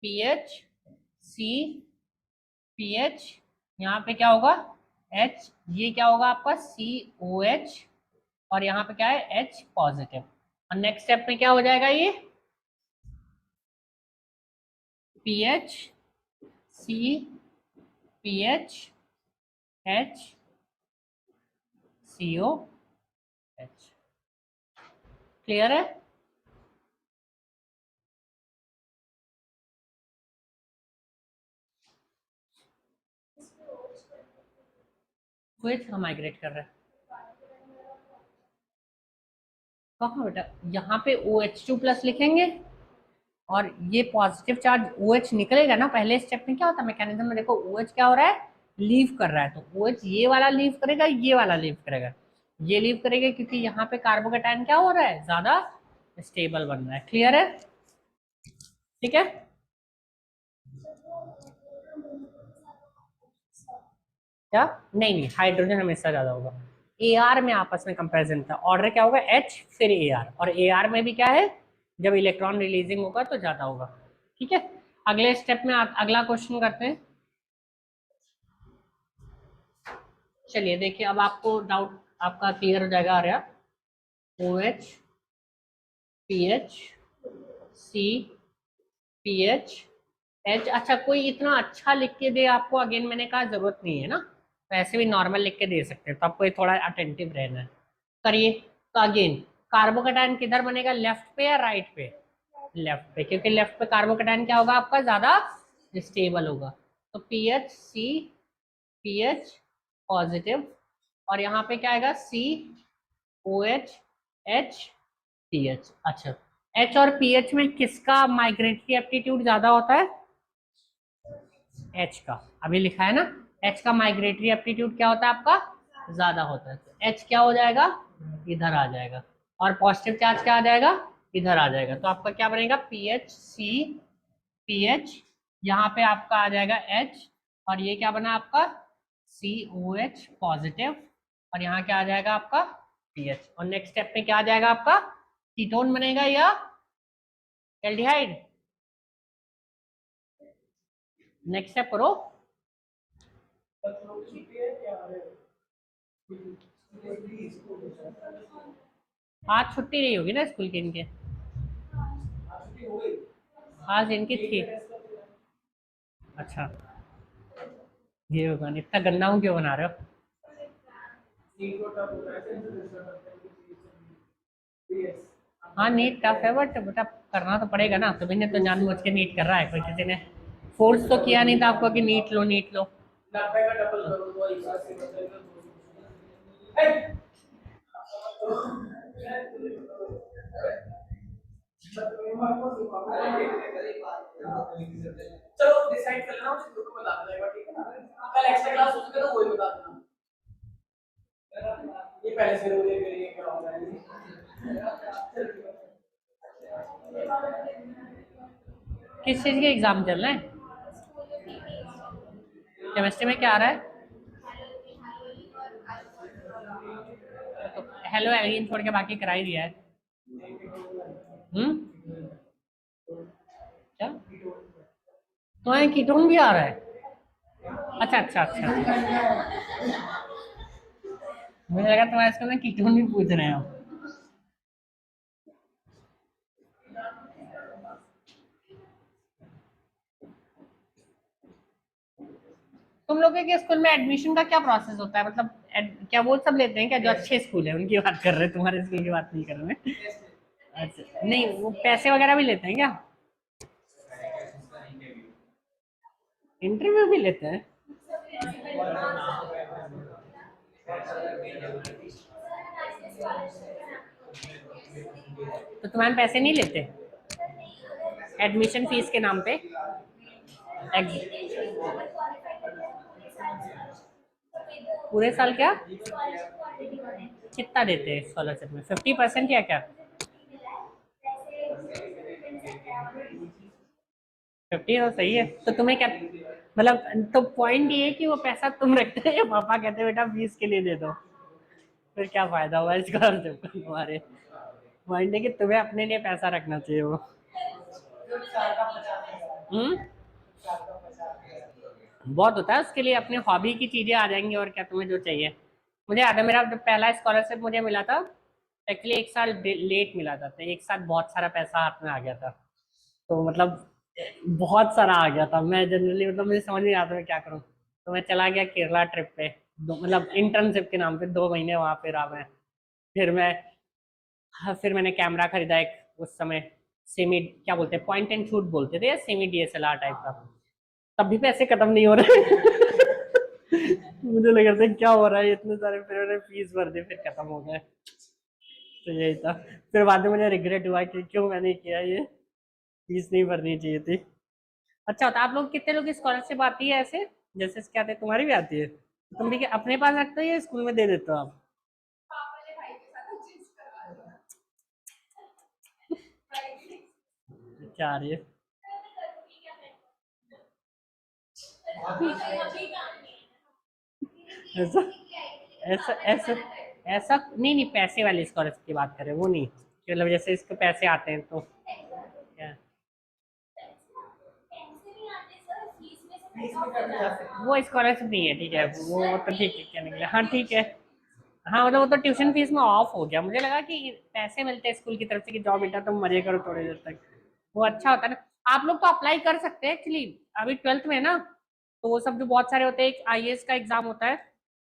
A: PHCPH, यहाँ पे क्या होगा H, ये क्या होगा आपका COH, और यहाँ पे क्या है H पॉजिटिव। और नेक्स्ट स्टेप में क्या हो जाएगा, ये PHCPHHCOH। क्लियर है? क्विज हम माइग्रेट कर रहे हैं कहाँ बेटा, यहाँ पे OH2 प्लस लिखेंगे और ये पॉजिटिव चार्ज OH निकलेगा ना, पहले स्टेप में क्या होता है मैकेनिज्म में, देखो OH क्या हो रहा है, लीव कर रहा है, तो OH ये वाला लीव करेगा, ये वाला लीव करेगा, ये लीव करेगा क्योंकि यहाँ पे कार्बोकेटायन क्या हो रहा है, ज्यादा स्टेबल बन रहा है। क्लियर है? ठीक है। क्या? नहीं नहीं, हाइड्रोजन हमेशा ज्यादा होगा। AR में आपस में कंपैरिजन था, ऑर्डर क्या होगा, H फिर AR, और AR में भी क्या है, जब इलेक्ट्रॉन रिलीजिंग होगा तो ज्यादा होगा। ठीक है, अगले स्टेप में अगला क्वेश्चन करते हैं। चलिए देखिए, अब आपको डाउट आपका क्लियर हो जाएगा। आ रहा, OH PH C PH H। अच्छा, कोई इतना अच्छा लिख के दे आपको, अगेन मैंने कहा जरूरत नहीं है ना, तो ऐसे भी नॉर्मल लिख के दे सकते हैं, तो आपको ये थोड़ा अटेंटिव रहना है। करिए। तो अगेन कार्बोकेटायन किधर बनेगा, लेफ्ट पे या राइट पे? लेफ्ट पे, क्योंकि लेफ्ट पे कार्बोकेटायन क्या होगा आपका, ज्यादा स्टेबल होगा। तो पीएच पॉजिटिव, और यहाँ पे क्या आएगा, COH H अच्छा, H और पीएच में किसका माइग्रेटरी एप्टीट्यूड ज्यादा होता है? H का। अभी लिखा है ना, H का माइग्रेटरी एप्टीट्यूड क्या होता है आपका, ज्यादा होता है, तो H क्या हो जाएगा, इधर आ जाएगा, और पॉजिटिव चार्ज क्या आ जाएगा, इधर आ जाएगा। तो आपका क्या बनेगा, पीएच, यहाँ पे आपका आ जाएगा H, और ये क्या बना आपका, COH पॉजिटिव, और यहाँ क्या आ जाएगा आपका, पीएच। और नेक्स्ट स्टेप में क्या आ जाएगा आपका, कीटोन बनेगा या एल्डिहाइड? नेक्स्ट स्टेप करो। आज छुट्टी नहीं होगी ना स्कूल की इनके? आज इनकी थी। अच्छा, ये भगवान, इतना गंदा हूँ क्यों बना रहे हो? हाँ नीट टफ है, बट बेटा करना तो पड़ेगा ना, तुम्हें ने तो जानबूझ के नीट कर रहा है, कोई किसी ने फोर्स तो किया नहीं था आपको कि नीट लो नीट लो। चलो डिसाइड कर लेना, मुझे ग्रुप में बता देना एक बार, ठीक है ना? कल एक्स्ट्रा क्लास हो सके तो वही बता देना, ये पहले से मुझे ये क्या होगा। किस चीज के एग्जाम चल रहे हैं? केमिस्ट्री में क्या आ रहा है? तो हेलो एल्गिन छोड़ के बाकी करा ही दिया है। हम्म, क्या तुम्हें कीटोन भी आ रहा है? अच्छा अच्छा अच्छा अच्छा। मुझे लगा तुम्हारे इसको ना कीटोन भी पूछ रहे हो। तुम लोग के स्कूल में एडमिशन का क्या प्रोसेस होता है, मतलब क्या वो सब लेते हैं क्या, जो अच्छे स्कूल है उनकी बात कर रहे हैं, तुम्हारे स्कूल की बात नहीं कर रहे हैं। अच्छा, नहीं वो पैसे वगैरह भी लेते हैं क्या? इंटरव्यू भी लेते हैं? तो तुम्हारे पैसे नहीं लेते एडमिशन फीस के नाम पे? पूरे साल क्या? कितना देते हैं स्कॉलरशिप में, 50% या क्या? 50 तो सही है, तो तुम्हें क्या मतलब, तो पॉइंट ये है कि वो पैसा तुम रखते हैं या पापा कहते हैं बेटा फीस के लिए दे दो, फिर क्या फायदा हुआ स्कॉलरशिप का तुम्हारे? पॉइंट है कि तुम्हें अपने लिए पैसा रखना चाहिए वो। हम्म, बहुत होता है उसके लिए, अपने हॉबी की चीजें आ जाएंगी, और क्या तुम्हें जो चाहिए। मुझे याद है मेरा जब पहला स्कॉलरशिप मुझे मिला था, एक्चुअली एक साल लेट मिला था, तो एक साथ बहुत सारा पैसा हाथ में आ गया था, तो मतलब बहुत सारा आ गया था, मैं जनरली मतलब मुझे समझ नहीं आता मैं क्या करूँ, तो मैं चला गया केरला ट्रिप पे, मतलब इंटर्नशिप के नाम पे 2 महीने वहां पे रहा मैं। फिर मैं, हाँ, फिर मैंने कैमरा खरीदा एक, उस समय सेमी, क्या बोलते हैं, पॉइंट एंड शूट बोलते थे, सेमी DSLR टाइप का। तब भी पैसे खत्म नहीं हो रहे। मुझे लग रहा था क्या हो रहा है इतने सारे, फिर मैंने फीस भर दी, फिर खत्म हो गए। तो यही था। फिर बाद में मुझे रिग्रेट हुआ कि क्यों मैंने किया ये, फीस नहीं भरनी चाहिए थी। अच्छा होता, आप लोग कितने लोग की स्कॉलरशिप आती है ऐसे? जैसे क्या आते, तुम्हारी भी आती है? तुम भी क्या अपने पास रखते हो या स्कूल में दे देते हो आप? क्या आ रही है? ऐसा ऐसा ऐसा ऐसा नहीं नहीं, पैसे वाली स्कॉलरशिप की बात करें, वो नहीं कि मतलब जैसे इसके पैसे आते हैं तो क्या? वो स्कॉलरशिप नहीं है, ठीक है, वो तो ठीक है, क्या निकला, हाँ ठीक है। हाँ मतलब वो तो ट्यूशन फीस में ऑफ हो गया, मुझे लगा कि पैसे मिलते हैं स्कूल की तरफ से कि जाओ बेटा तुम मजे करो थोड़ी देर तक। वो अच्छा होता है ना। आप लोग तो अप्लाई कर सकते हैं एक्चुअली, अभी 12th में है ना, तो वो सब जो बहुत सारे होते हैं, एक आईएएस का एग्जाम होता है,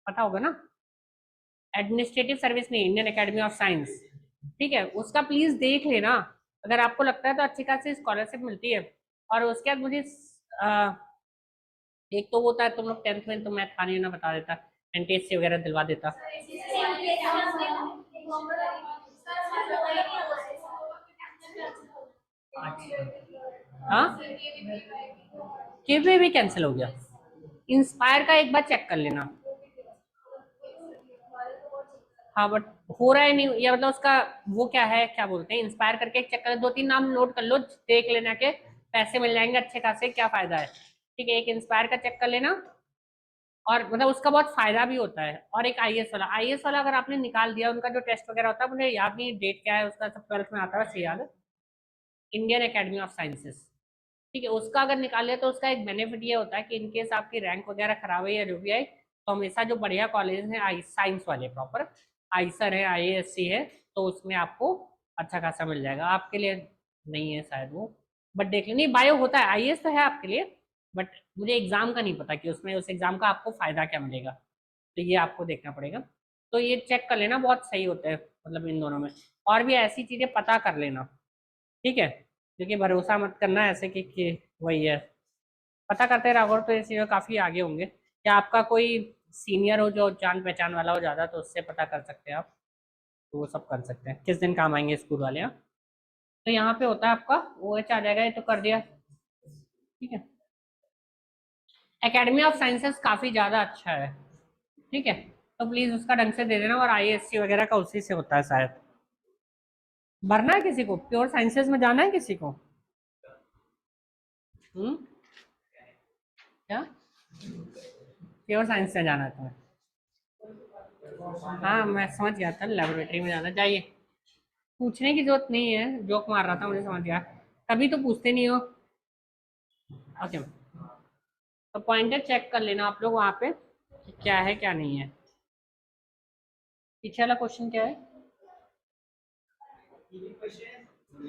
A: पता होगा ना? एडमिनिस्ट्रेटिव सर्विस नहीं, इंडियन एकेडमी ऑफ साइंस, ठीक है, उसका प्लीज देख लेना। अगर आपको लगता है तो अच्छी खासी स्कॉलरशिप मिलती है। और उसके बाद मुझे एक तो वो होता है, तुम लोग 10th में, तो मैं खाने ना बता देता, एनटीएससी वगैरह दिलवा देता। हाँ, केवे भी कैंसिल हो गया। इंस्पायर का एक बार चेक कर लेना। हाँ बट हो रहा है नहीं, या मतलब उसका वो क्या है, क्या बोलते हैं, इंस्पायर करके एक चेक कर, दो तीन नाम नोट कर लो, देख लेना के पैसे मिल जाएंगे अच्छे खासे, क्या फायदा है। ठीक है, एक इंस्पायर का चेक कर लेना। और मतलब उसका बहुत फायदा भी होता है। और एक आईएएस वाला अगर आपने निकाल दिया, उनका जो टेस्ट वगैरह होता है, मुझे याद नहीं डेट क्या है उसका, सब 12th में आता है वैसे याद है, इंडियन एकेडमी ऑफ साइंसेस। ठीक है, उसका अगर निकाल लिया तो उसका एक बेनिफिट ये होता है कि इनकेस आपकी रैंक वगैरह खराब है या जो भी है, तो हमेशा जो बढ़िया कॉलेज हैं आई साइंस वाले प्रॉपर, आईसर है, आईएएससी है, तो उसमें आपको अच्छा खासा मिल जाएगा। आपके लिए नहीं है शायद वो, बट देख लें, नहीं बायो होता है, आईएएस तो है आपके लिए, बट मुझे एग्जाम का नहीं पता कि उसमें उस एग्जाम का आपको फायदा क्या मिलेगा, तो ये आपको देखना पड़ेगा। तो ये चेक कर लेना, बहुत सही होता है मतलब इन दोनों में। और भी ऐसी चीजें पता कर लेना, ठीक है, क्योंकि भरोसा मत करना ऐसे कि वही है। पता करते रहो तो इस चीज़ काफ़ी आगे होंगे। या आपका कोई सीनियर हो जो जान पहचान वाला हो ज़्यादा, तो उससे पता कर सकते हैं आप, तो वो सब कर सकते हैं, किस दिन काम आएंगे स्कूल वाले। यहाँ तो यहाँ पे होता है आपका ओएच आ जाएगा, ये तो कर दिया, ठीक है। एकेडमी ऑफ साइंसेस काफ़ी ज़्यादा अच्छा है, ठीक है, तो प्लीज़ उसका ढंग से दे देना। और आईएससी वगैरह का उसी से होता है शायद। भरना है किसी को, प्योर साइंसेस में जाना है किसी को? हम्म, क्या प्योर साइंस में जाना है तुम्हें? हाँ मैं समझ गया था, लेबोरेटरी में जाना चाहिए। पूछने की जरूरत नहीं है, जोक मार रहा था, मुझे समझ गया। तभी तो पूछते नहीं हो। ओके, तो पॉइंटर चेक कर लेना आप लोग वहाँ पे कि क्या है क्या नहीं है। पीछे वाला क्वेश्चन क्या है?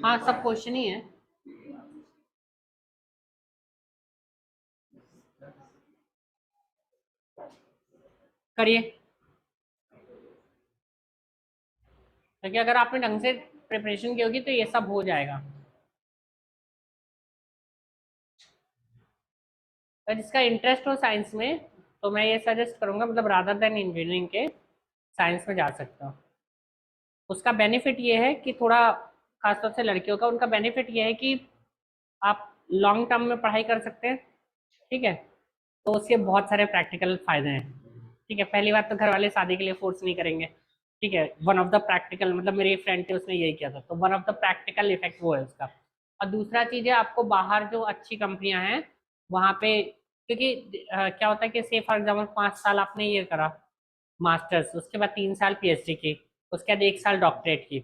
A: हाँ सब क्वेश्चन ही है। करिए, क्योंकि अगर आपने ढंग से प्रिपरेशन की होगी तो ये सब हो जाएगा। अगर जिसका इंटरेस्ट हो साइंस में, तो मैं ये सजेस्ट करूंगा, मतलब रादर देन इंजीनियरिंग के, साइंस में जा सकता हूँ। उसका बेनिफिट ये है कि थोड़ा, खासतौर से लड़कियों का, उनका बेनिफिट ये है कि आप लॉन्ग टर्म में पढ़ाई कर सकते हैं, ठीक है, तो उसके बहुत सारे प्रैक्टिकल फायदे हैं। ठीक है, पहली बात तो घर वाले शादी के लिए फोर्स नहीं करेंगे, ठीक है, वन ऑफ द प्रैक्टिकल, मतलब मेरी एक फ्रेंड थी उसने यही किया था, तो one of the practical effect वो है उसका। और दूसरा चीज़ है, आपको बाहर जो अच्छी कंपनियां हैं वहाँ पे, क्योंकि क्या होता है कि से फॉर एग्जाम्पल 5 साल आपने ये करा मास्टर्स, उसके बाद 3 साल पीएचडी की, उसके बाद 1 साल डॉक्टरेट की,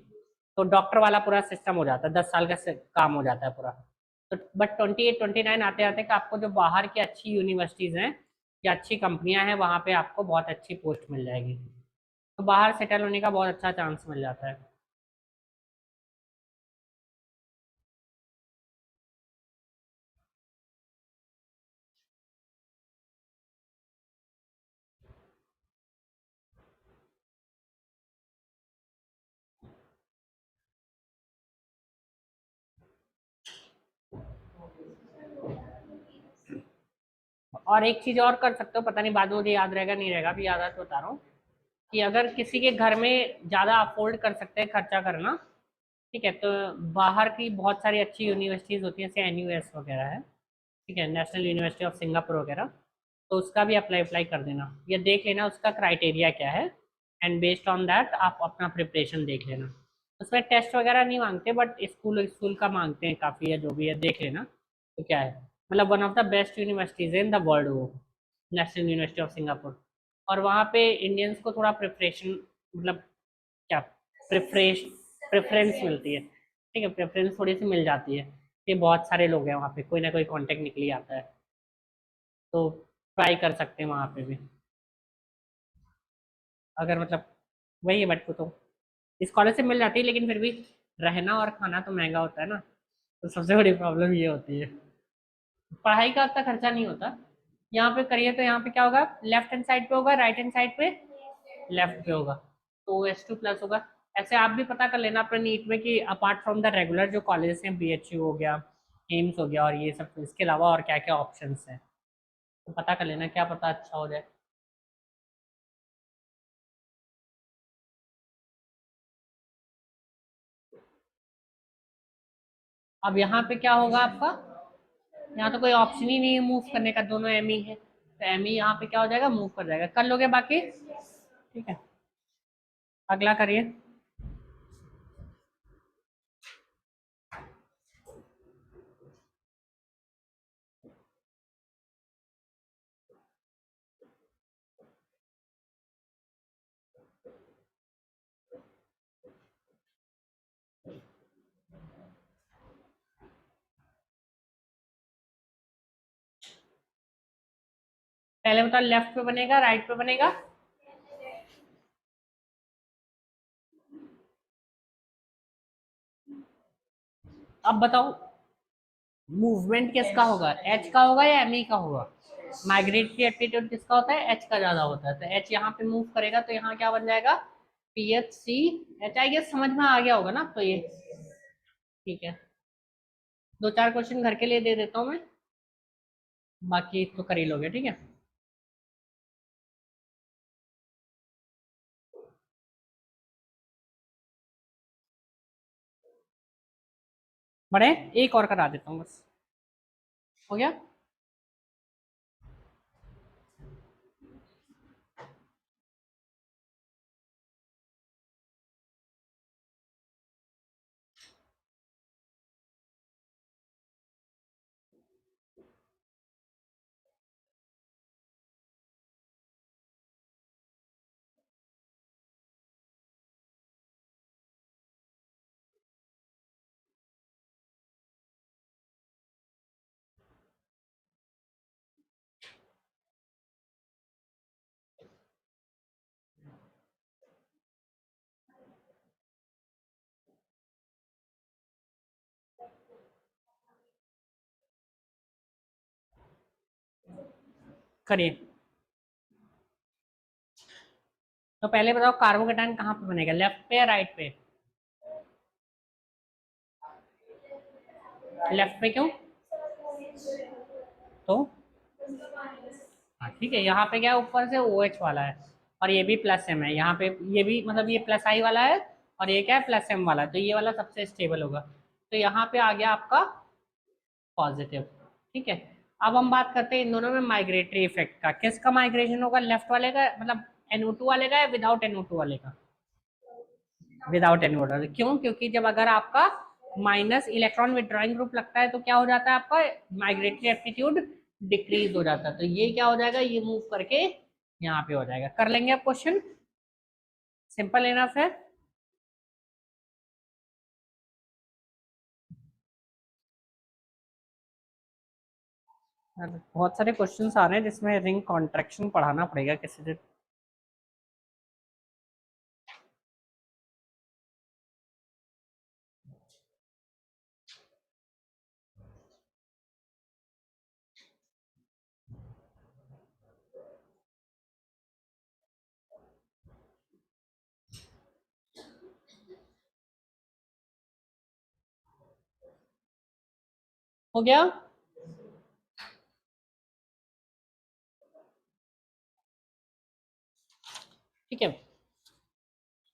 A: तो डॉक्टर वाला पूरा सिस्टम हो जाता है, 10 साल का काम हो जाता है पूरा। तो बट 28 29 आते आते कि आपको जो बाहर की अच्छी यूनिवर्सिटीज़ हैं या अच्छी कंपनियां हैं, वहाँ पे आपको बहुत अच्छी पोस्ट मिल जाएगी, तो बाहर सेटल होने का बहुत अच्छा चांस मिल जाता है। और एक चीज़ और कर सकते हो, पता नहीं बाद में मुझे याद रहेगा नहीं रहेगा, अभी याद है तो बता रहा हूँ, कि अगर किसी के घर में ज़्यादा अफोर्ड कर सकते हैं खर्चा करना, ठीक है, तो बाहर की बहुत सारी अच्छी यूनिवर्सिटीज़ होती हैं, जैसे NUS वगैरह है, ठीक है, नेशनल यूनिवर्सिटी ऑफ सिंगापुर वगैरह, तो उसका भी अप्लाई अप्लाई कर देना, या देख लेना उसका क्राइटेरिया क्या है, एंड बेस्ड ऑन दैट आप अपना प्रिपरेशन देख लेना। उसमें टेस्ट वगैरह नहीं मांगते, बट स्कूल स्कूल का मांगते हैं काफ़ी, है जो भी है देख लेना। तो क्या है, मतलब one of the best universities in the world वो, नेशनल यूनिवर्सिटी ऑफ सिंगापुर। और वहाँ पे इंडियंस को थोड़ा प्रिपरेशन, मतलब क्या, प्रिफरेश प्रेफरेंस मिलती है, ठीक है, प्रेफरेंस थोड़ी सी मिल जाती है, कि बहुत सारे लोग हैं वहाँ पे, कोई ना कोई कांटेक्ट निकल ही आता है, तो ट्राई कर सकते हैं वहाँ पे भी, अगर मतलब वही है, बट को तो स्कॉलरशिप मिल जाती है, लेकिन फिर भी रहना और खाना तो महंगा होता है ना, तो सबसे बड़ी प्रॉब्लम ये होती है। पढ़ाई का इतना खर्चा नहीं होता। यहाँ पे करिए तो यहाँ पे क्या होगा, लेफ्ट हैंड साइड पे होगा, राइट हैंड साइड पे लेफ्ट पे होगा, तो S2+ होगा। ऐसे आप भी पता कर लेना अपने नीट में कि अपार्ट फ्रॉम द रेगुलर जो कॉलेज हैं, BHU हो गया, एम्स हो गया, और ये सब, तो इसके अलावा और क्या क्या ऑप्शंस हैं, तो पता कर लेना, क्या पता अच्छा हो जाए। अब यहाँ पे क्या होगा आपका, यहाँ तो कोई ऑप्शन ही नहीं है मूव करने का, दोनों एम ही है, तो एम ही यहाँ पे क्या हो जाएगा, मूव कर जाएगा, कर लोगे बाकी, ठीक है। अगला करिए। पहले बताओ, लेफ्ट पे बनेगा राइट पे बनेगा? अब बताओ, मूवमेंट किसका होगा, एच का होगा या एम ई का होगा? माइग्रेटरी एप्टीट्यूड किसका होता है, एच का ज्यादा होता है, तो एच यहाँ पे मूव करेगा, तो यहाँ क्या बन जाएगा, PHCH, आई गेस समझ में आ गया होगा ना, तो ये ठीक है। दो चार क्वेश्चन घर के लिए दे देता हूँ मैं, बाकी तो कर ही लोगे, ठीक है। बड़े, एक और करा देता हूँ बस, हो गया। करिए। तो पहले बताओ, कार्बोकेटाइन कहाँ पे बनेगा, लेफ्ट पे या राइट पे? लेफ्ट पे क्यों? तो हाँ ठीक है, यहाँ पे क्या है, ऊपर से OH वाला है, और ये भी प्लस एम है यहाँ पे, ये भी मतलब ये प्लस आई वाला है, और ये क्या है, प्लस एम वाला है, तो ये वाला सबसे स्टेबल होगा, तो यहाँ पे आ गया आपका पॉजिटिव, ठीक है। अब हम बात करते हैं इन दोनों में माइग्रेटरी इफेक्ट का, किसका माइग्रेशन होगा, लेफ्ट वाले का, मतलब NO2 वाले का, या विदाउट NO2 वाले का? विदाउट NO2 वाले, क्यों? क्योंकि जब अगर आपका माइनस इलेक्ट्रॉन विड्रॉइंग ग्रुप लगता है, तो क्या हो जाता है, आपका माइग्रेटरी एप्टीट्यूड डिक्रीज हो जाता है, तो ये क्या हो जाएगा, ये मूव करके यहाँ पे हो जाएगा। कर लेंगे आप क्वेश्चन, सिंपल इनफ है। बहुत सारे क्वेश्चंस आ रहे हैं जिसमें रिंग कॉन्ट्रैक्शन पढ़ाना पड़ेगा किसी दिन। हो गया। ठीक है,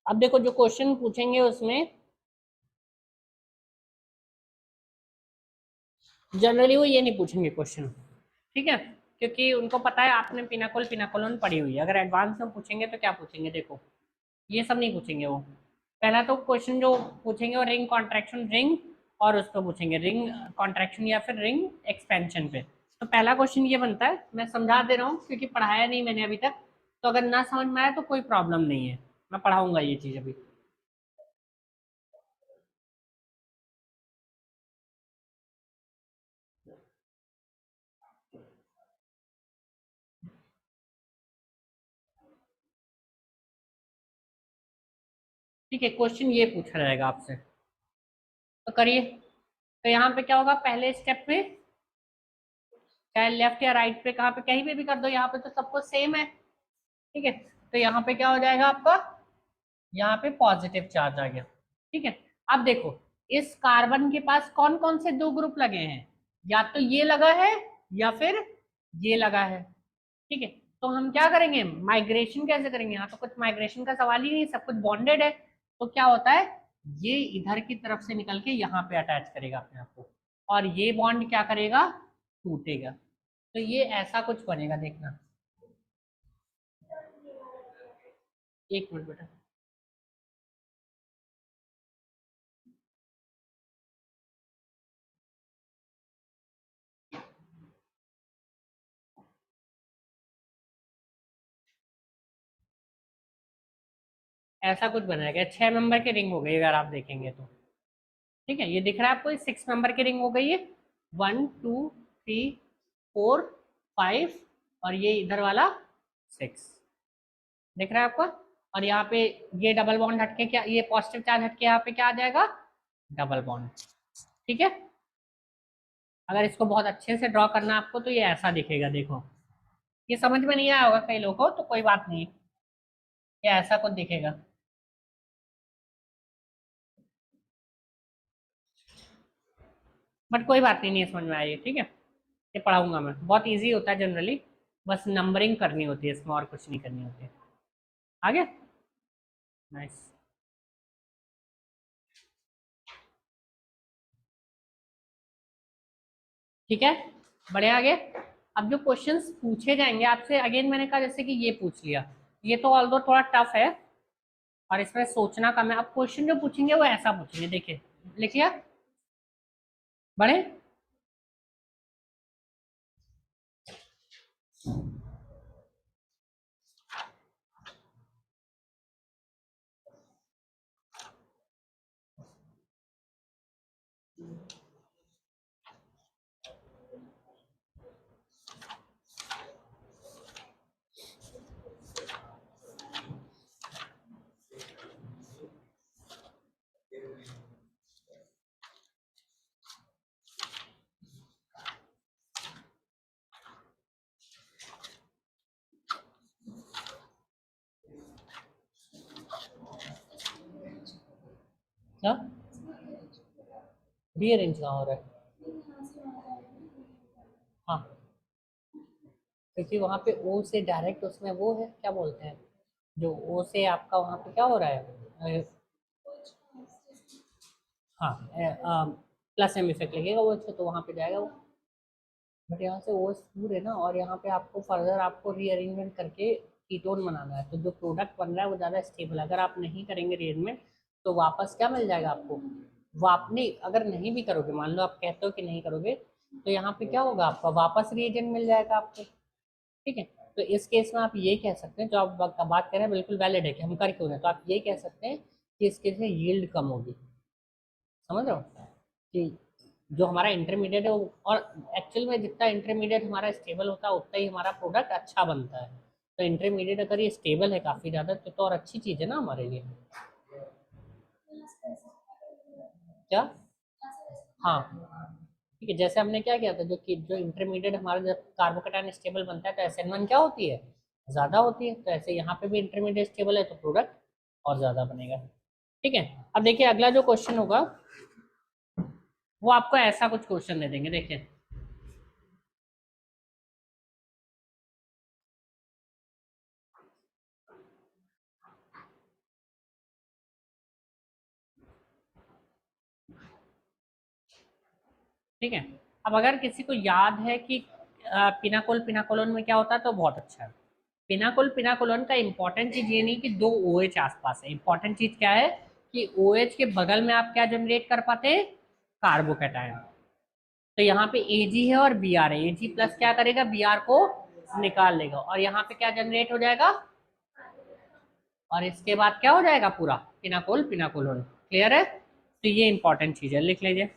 A: अब देखो जो क्वेश्चन पूछेंगे उसमें जनरली वो ये नहीं पूछेंगे क्वेश्चन, ठीक है, क्योंकि उनको पता है आपने पिनाकोल पिनाकोलन पढ़ी हुई है। अगर एडवांस में पूछेंगे तो क्या पूछेंगे, देखो ये सब नहीं पूछेंगे वो। पहला तो क्वेश्चन जो पूछेंगे वो रिंग कॉन्ट्रैक्शन रिंग, और उस पर पूछेंगे रिंग कॉन्ट्रैक्शन या फिर रिंग एक्सपेंशन पे। तो पहला क्वेश्चन ये बनता है, मैं समझा दे रहा हूँ क्योंकि पढ़ाया नहीं मैंने अभी तक, तो अगर ना समझ में आए तो कोई प्रॉब्लम नहीं है, मैं पढ़ाऊंगा ये चीज़ अभी। ठीक है, क्वेश्चन ये पूछा जाएगा आपसे, तो करिए। तो यहाँ पे क्या होगा, पहले स्टेप में चाहे लेफ्ट या राइट पे, कहाँ पे कहीं पे भी कर दो, यहाँ पे तो सबको सेम है, ठीक है। तो यहाँ पे क्या हो जाएगा आपका, यहाँ पे पॉजिटिव चार्ज आ गया, ठीक है। अब देखो, इस कार्बन के पास कौन कौन से दो ग्रुप लगे हैं, या तो ये लगा है या फिर ये लगा है, ठीक है। तो हम क्या करेंगे, माइग्रेशन कैसे करेंगे, यहाँ तो कुछ माइग्रेशन का सवाल ही नहीं, सब कुछ बॉन्डेड है। तो क्या होता है, ये इधर की तरफ से निकल के यहाँ पे अटैच करेगा अपने आप को, और ये बॉन्ड क्या करेगा, टूटेगा। तो ये ऐसा कुछ बनेगा, देखना। एक मिनट बेटा। ऐसा कुछ बनाएगा, 6 नंबर की रिंग हो गई अगर आप देखेंगे तो, ठीक है। ये दिख रहा है आपको, 6 नंबर की रिंग हो गई है, 1 2 3 4 5, और ये इधर वाला 6, दिख रहा है आपको। और यहाँ पे ये डबल बॉन्ड हटके क्या, ये पॉजिटिव चार्ज हटके यहाँ पे क्या आ जाएगा, डबल बॉन्ड, ठीक है। अगर इसको बहुत अच्छे से ड्रॉ करना है आपको तो ये ऐसा दिखेगा, देखो। ये समझ में नहीं आया होगा कई लोगों को, तो कोई बात नहीं, ये ऐसा कुछ दिखेगा। बट कोई बात नहीं, नहीं समझ में आई, ठीक है। ये पढ़ाऊंगा मैं, बहुत इजी होता है जनरली, बस नंबरिंग करनी होती है इसमें, और कुछ नहीं करनी होती है। आगे, नाइस। ठीक है, बढ़िया। आगे, अब जो क्वेश्चंस पूछे जाएंगे आपसे, अगेन मैंने कहा जैसे कि ये पूछ लिया, ये तो ऑल्दो थोड़ा टफ है और इसमें सोचना कम है। अब क्वेश्चन जो पूछेंगे वो ऐसा पूछेंगे, देखिए, लिखिए, बढ़े। क्या, रीअरेंज कहाँ हो रहा है, हाँ, क्योंकि वहाँ पे ओ से डायरेक्ट उसमें वो है, क्या बोलते हैं, जो ओ से आपका वहाँ पे क्या हो रहा है, हाँ, प्लस एम इफेक्ट लगेगा वो, अच्छा तो वहाँ पे जाएगा वो। बट यहाँ से ओस दूर है ना, और यहाँ पे आपको फर्दर आपको रीअरेंजमेंट करके कीटोन बनाना है, तो जो प्रोडक्ट बन रहा है वो ज़्यादा स्टेबल है। अगर आप नहीं करेंगे रीअरेंजमेंट तो वापस क्या मिल जाएगा आपको, वाप नहीं, अगर नहीं भी करोगे, मान लो आप कहते हो कि नहीं करोगे, तो यहाँ पे क्या होगा आपका, वापस रीएजेंट मिल जाएगा आपको, ठीक है। तो इस केस में आप ये कह सकते हैं, जो आप बात कर रहे हैं बिल्कुल वैलिड है कि हम कर क्यों रहे हैं, तो आप ये कह सकते हैं कि इस केस में यील्ड कम होगी, समझ रहे हो, कि जो हमारा इंटरमीडिएट है वो, और एक्चुअल में जितना इंटरमीडिएट हमारा स्टेबल होता है उतना ही हमारा प्रोडक्ट अच्छा बनता है। तो इंटरमीडिएट अगर ये स्टेबल है काफ़ी ज़्यादा, तो और अच्छी चीज़ है ना हमारे लिए। क्या, हाँ, ठीक है। जैसे हमने क्या किया था, जो कि जो इंटरमीडिएट हमारा जब कार्बोकेटाइन स्टेबल बनता है तो SN1 क्या होती है, ज़्यादा होती है। तो ऐसे यहाँ पे भी इंटरमीडिएट स्टेबल है तो प्रोडक्ट और ज़्यादा बनेगा, ठीक है। अब देखिए अगला जो क्वेश्चन होगा वो आपको ऐसा कुछ क्वेश्चन दे देंगे, देखिए। ठीक है, अब अगर किसी को याद है कि पिनाकोल पिनाकोलोन में क्या होता है तो बहुत अच्छा है। पिनाकोल पिनाकोलोन का इंपॉर्टेंट चीज ये नहीं कि दो ओ एच आसपास है, इंपॉर्टेंट चीज क्या है कि ओ एच के बगल में आप क्या जनरेट कर पाते हैं, कार्बोकैटायन। तो यहाँ पे एजी है और बी आर है, एजी प्लस क्या करेगा, बी आर को निकाल लेगा और यहाँ पे क्या जनरेट हो जाएगा, और इसके बाद क्या हो जाएगा, पूरा पिनाकोल पिनाकोलोन। क्लियर है, तो ये इंपॉर्टेंट चीज है, लिख लीजिए।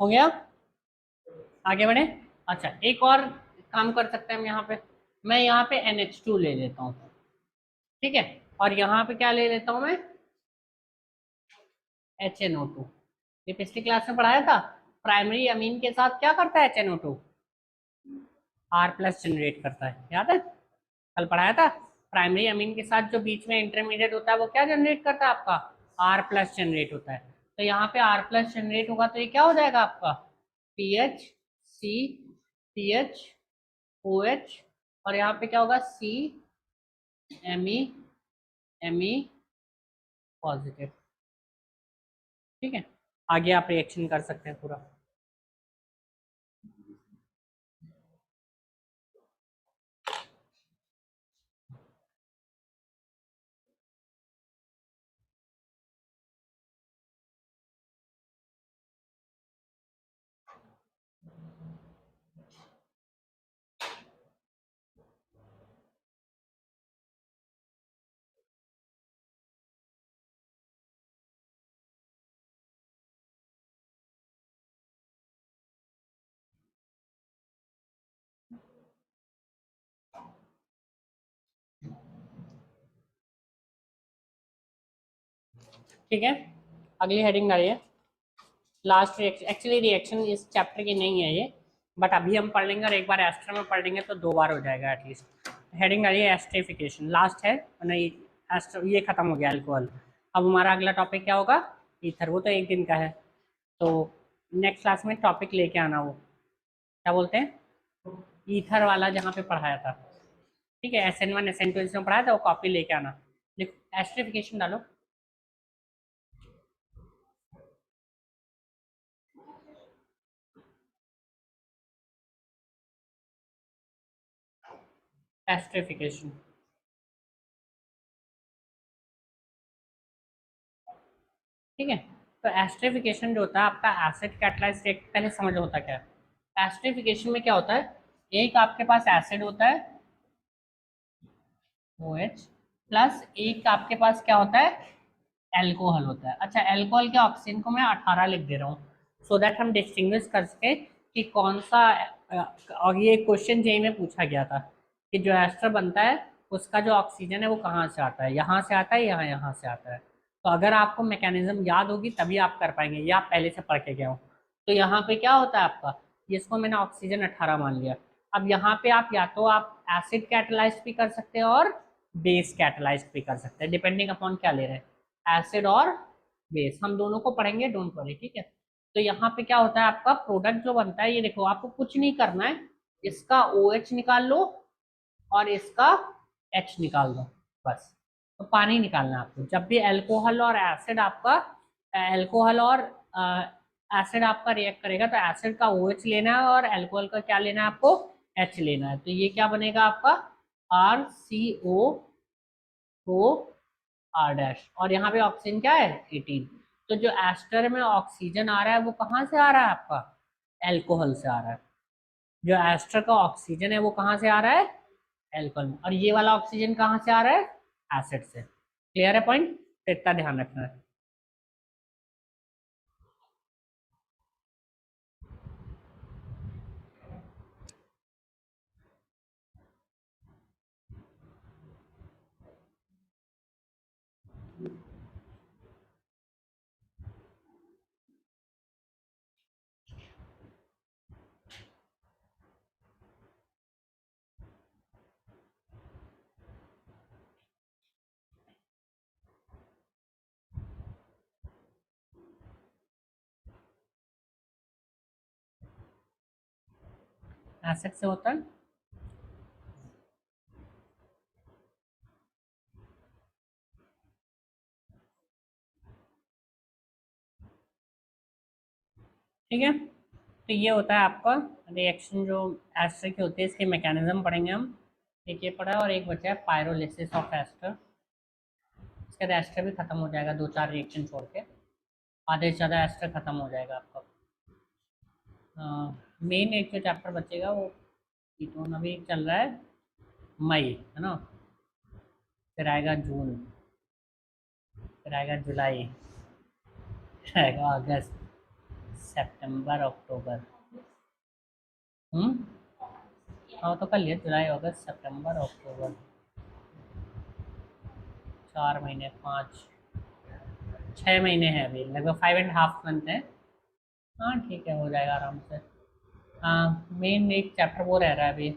A: हो गया, आगे बढ़े। अच्छा, एक और काम कर सकते हैं हम यहाँ पे, मैं यहाँ पे NH2 ले लेता हूँ, ठीक है, और यहाँ पे क्या ले लेता हूँ मैं, HNO2। ये पिछली क्लास में पढ़ाया था, प्राइमरी अमीन के साथ क्या करता है HNO2, R प्लस जनरेट करता है, याद है, कल पढ़ाया था। प्राइमरी अमीन के साथ जो बीच में इंटरमीडिएट होता है वो क्या जनरेट करता है आपका, R प्लस जनरेट होता है। तो यहाँ पे R प्लस जनरेट होगा तो ये क्या हो जाएगा आपका, PH C CH OH, और यहाँ पे क्या होगा, C Me पॉजिटिव। ठीक है, आगे आप रिएक्शन कर सकते हैं पूरा। ठीक है, अगली हेडिंग आ रही है लास्ट रिएक्शन। एक्चुअली रिएक्शन इस चैप्टर की नहीं है ये, बट अभी हम पढ़ लेंगे और एक बार एस्टर में पढ़ लेंगे तो 2 बार हो जाएगा एटलीस्ट। हेडिंग आ रही है एस्टरिफिकेशन, लास्ट है नहीं, एस्टर ये खत्म हो गया अल्कोहल। अब हमारा अगला टॉपिक क्या होगा, ईथर, वो तो एक दिन का है, तो नेक्स्ट क्लास में टॉपिक लेके आना, वो क्या बोलते हैं, ईथर वाला जहाँ पे पढ़ाया था, ठीक है, SN1 SN2 इसमें पढ़ाया था, वो कॉपी लेके आना। लिखो एस्टरिफिकेशन डालो। एस्टरिफिकेशन, ठीक है, तो एस्टरिफिकेशन जो होता है आपका एसिड कैटलाइज्ड रिएक्ट, पहले समझ होता क्या है। एस्टरिफिकेशन में क्या होता है, एक आपके पास एसिड होता है OH, प्लस एक आपके पास क्या होता है, एल्कोहल होता है। अच्छा, एल्कोहल के ऑक्सीजन को मैं 18 लिख दे रहा हूँ, सो दैट हम डिस्टिंग्विश कर सके कि कौन सा और ये क्वेश्चन जेई में पूछा गया था कि जो एस्टर बनता है उसका जो ऑक्सीजन है वो कहाँ से आता है, यहाँ से आता है, यहाँ से आता है। तो अगर आपको मैकेनिज्म याद होगी तभी आप कर पाएंगे, या आप पहले से पढ़ के गए हो। तो यहाँ पे क्या होता है आपका, जिसको मैंने ऑक्सीजन 18 मान लिया। अब यहाँ पे आप या तो आप एसिड कैटलाइज्ड भी कर सकते हैं और बेस कैटलाइज्ड भी कर सकते हैं, डिपेंडिंग अपॉन क्या ले रहे हैं, एसिड और बेस, हम दोनों को पढ़ेंगे, डोंट वरी, ठीक है। तो यहाँ पे क्या होता है आपका प्रोडक्ट जो बनता है, ये देखो आपको कुछ नहीं करना है, इसका OH निकाल लो और इसका H निकाल दो, बस। तो पानी निकालना है आपको, जब भी अल्कोहल और एसिड आपका, अल्कोहल और एसिड आपका रिएक्ट करेगा तो एसिड का OH लेना है और अल्कोहल का क्या लेना है आपको, H लेना है। तो ये क्या बनेगा आपका, RCO4 और यहाँ पे ऑक्सीजन क्या है 18। तो जो एस्टर में ऑक्सीजन आ रहा है वो कहाँ से आ रहा है आपका, एल्कोहल से आ रहा है। जो एस्टर का ऑक्सीजन है वो कहाँ से आ रहा है, एल्कोहल में, और ये वाला ऑक्सीजन कहाँ से आ रहा है, एसिड से। क्लियर है पॉइंट, तो इतना ध्यान रखना है। एसिड से होता है। ठीक है, तो ये होता है आपका रिएक्शन जो एस्टर की होती है, इसके मैकेनिज्म पढ़ेंगे हम। एक ये पढ़ा और एक बचा है पायरोलिसिस ऑफ एस्टर। इसके बाद एस्टर भी खत्म हो जाएगा, 2-4 रिएक्शन छोड़ के आधे से ज़्यादा एस्टर खत्म हो जाएगा आपका। मेन एक जो चैप्टर बचेगा वो कीटोन अभी चल रहा है मई, है ना, फिर आएगा जून, फिर आएगा जुलाई, फिर आएगा अगस्त, सितंबर, अक्टूबर। हाँ तो कर लिया, जुलाई अगस्त सितंबर अक्टूबर, 4 महीने, 5-6 महीने हैं अभी, लगभग 5.5 मंथ है। हाँ ठीक है, हो जाएगा आराम से। हाँ मेन एक चैप्टर वो रह रहा है अभी,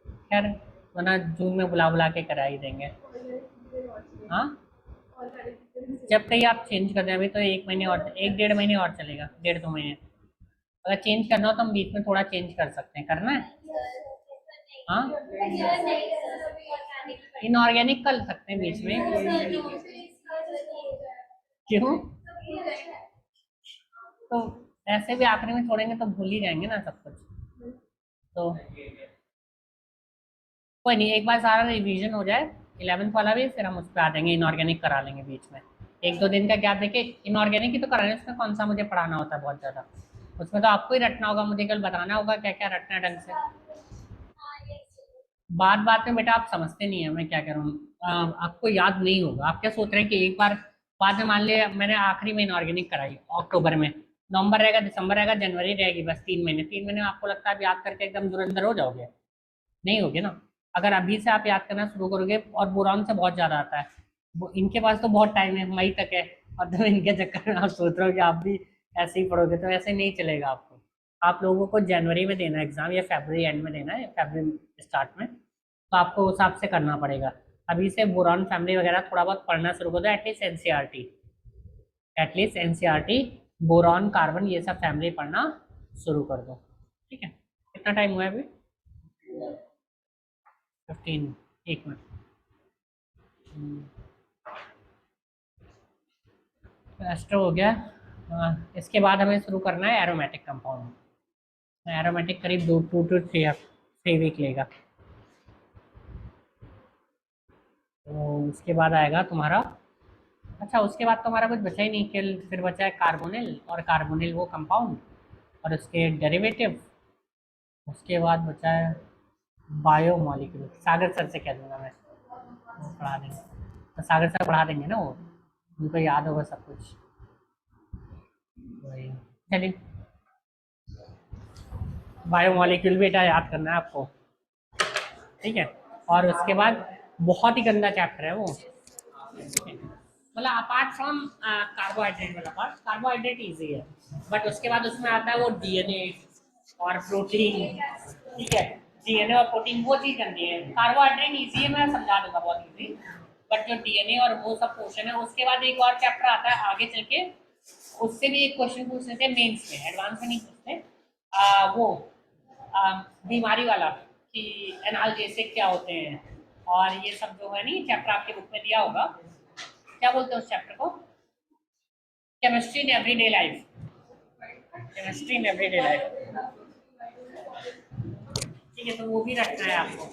A: खैर वरना जून में बुला बुला के करा ही देंगे। हाँ जब कहीं आप चेंज कर दें, अभी तो 1 महीने और, 1-1.5 महीने और चलेगा, 1-2 महीने। अगर चेंज करना हो तो हम बीच में थोड़ा चेंज कर सकते हैं, करना है। हाँ इनऑर्गेनिक कर सकते हैं बीच में। क्यों? तो ऐसे भी आखिरी में छोड़ेंगे तो भूल ही जाएंगे ना सब कुछ। तो कोई नहीं, एक बार सारा रिवीजन हो जाए 11th वाला भी, फिर हम उस पर आ जाएंगे, इनऑर्गेनिक करा लेंगे बीच में। 1-2 दिन का गैप देके इनऑर्गेनिक ही तो कराना है, उसमें कौन सा मुझे पढ़ाना होता है बहुत ज़्यादा। उसमें तो आपको ही रटना होगा, मुझे कल बताना होगा क्या क्या रटना है ढंग से। बात बात में बेटा आप समझते नहीं है मैं क्या कह रहा हूँ। आपको याद नहीं होगा, आप क्या सोच रहे हैं कि एक बार बाद में, मान लिया मैंने आखिरी में इनऑर्गेनिक कराई अक्टूबर में, नवंबर रहेगा, दिसंबर रहेगा, जनवरी रहेगी, बस 3 महीने, 3 महीने में आपको लगता है आप याद करके एकदम धुरंधर हो जाओगे? नहीं होगे ना। अगर अभी से आप याद करना शुरू करोगे, और बुरान से बहुत ज्यादा आता है, वो इनके पास तो बहुत टाइम है, मई तक है, और तुम इनके चक्कर में आप सोच रहे हो कि आप भी ऐसे ही पढ़ोगे, तो ऐसे नहीं चलेगा आपको। आप लोगों को जनवरी में देना एग्जाम, या फरवरी एंड में देना है, फरवरी स्टार्ट में, तो आपको उस हिसाब से करना पड़ेगा। अभी से बोरॉन फैमिली वगैरह थोड़ा बहुत पढ़ना शुरू कर दो, at least NCERT, at least NCERT, boron, carbon, ये सब फैमिली पढ़ना शुरू कर दो। ठीक है, कितना टाइम हुआ है अभी? 15, 1 मिनट। एस्ट्रो हो गया। इसके बाद हमें शुरू करना है एरोमेटिक कंपाउंड। एरोमेटिक करीब 2 to 3 वीक लेगा। तो उसके बाद आएगा तुम्हारा, अच्छा उसके बाद तुम्हारा कुछ बचा ही नहीं, फिर बचा है कार्बोनिल, और कार्बोनिल वो कंपाउंड और उसके डेरिवेटिव। उसके बाद बचा है बायोमोलिक्यूल, सागर सर से कह दूंगा मैं, वो पढ़ा देंगे। तो सागर सर पढ़ा देंगे ना वो, उनको याद होगा सब कुछ। वही, चलिए, बायोमोलिक्यूल भी बेटा याद करना है आपको। ठीक है, और उसके बाद बहुत ही गंदा चैप्टर है वो, मतलब अपार्ट फ्रॉम कार्बोहाइड्रेट वाला पार्ट, कार्बोहाइड्रेट इजी है, बट उसके बाद उसमें आता है वो डीएनए और प्रोटीन। ठीक है, डीएनए और प्रोटीन वो चीज गंदी है, कार्बोहाइड्रेट इजी है, मैं समझा दूंगा बहुत इजी, बट जो डीएनए और वो सब पोर्शन है, उसके बाद एक और चैप्टर आता है आगे चल के, उससे भी एक क्वेश्चन पूछ लेते हैं मेंस में, एडवांस में नहीं पूछते। वो बीमारी वाला, कि एनाल्जेसिक क्या होते हैं, और ये सब जो है नहीं, चैप्टर आपके बुक में दिया होगा, क्या बोलते हैं उस चैप्टर को? Chemistry in everyday life, chemistry in everyday life. ठीक है, तो वो भी रखना है आपको।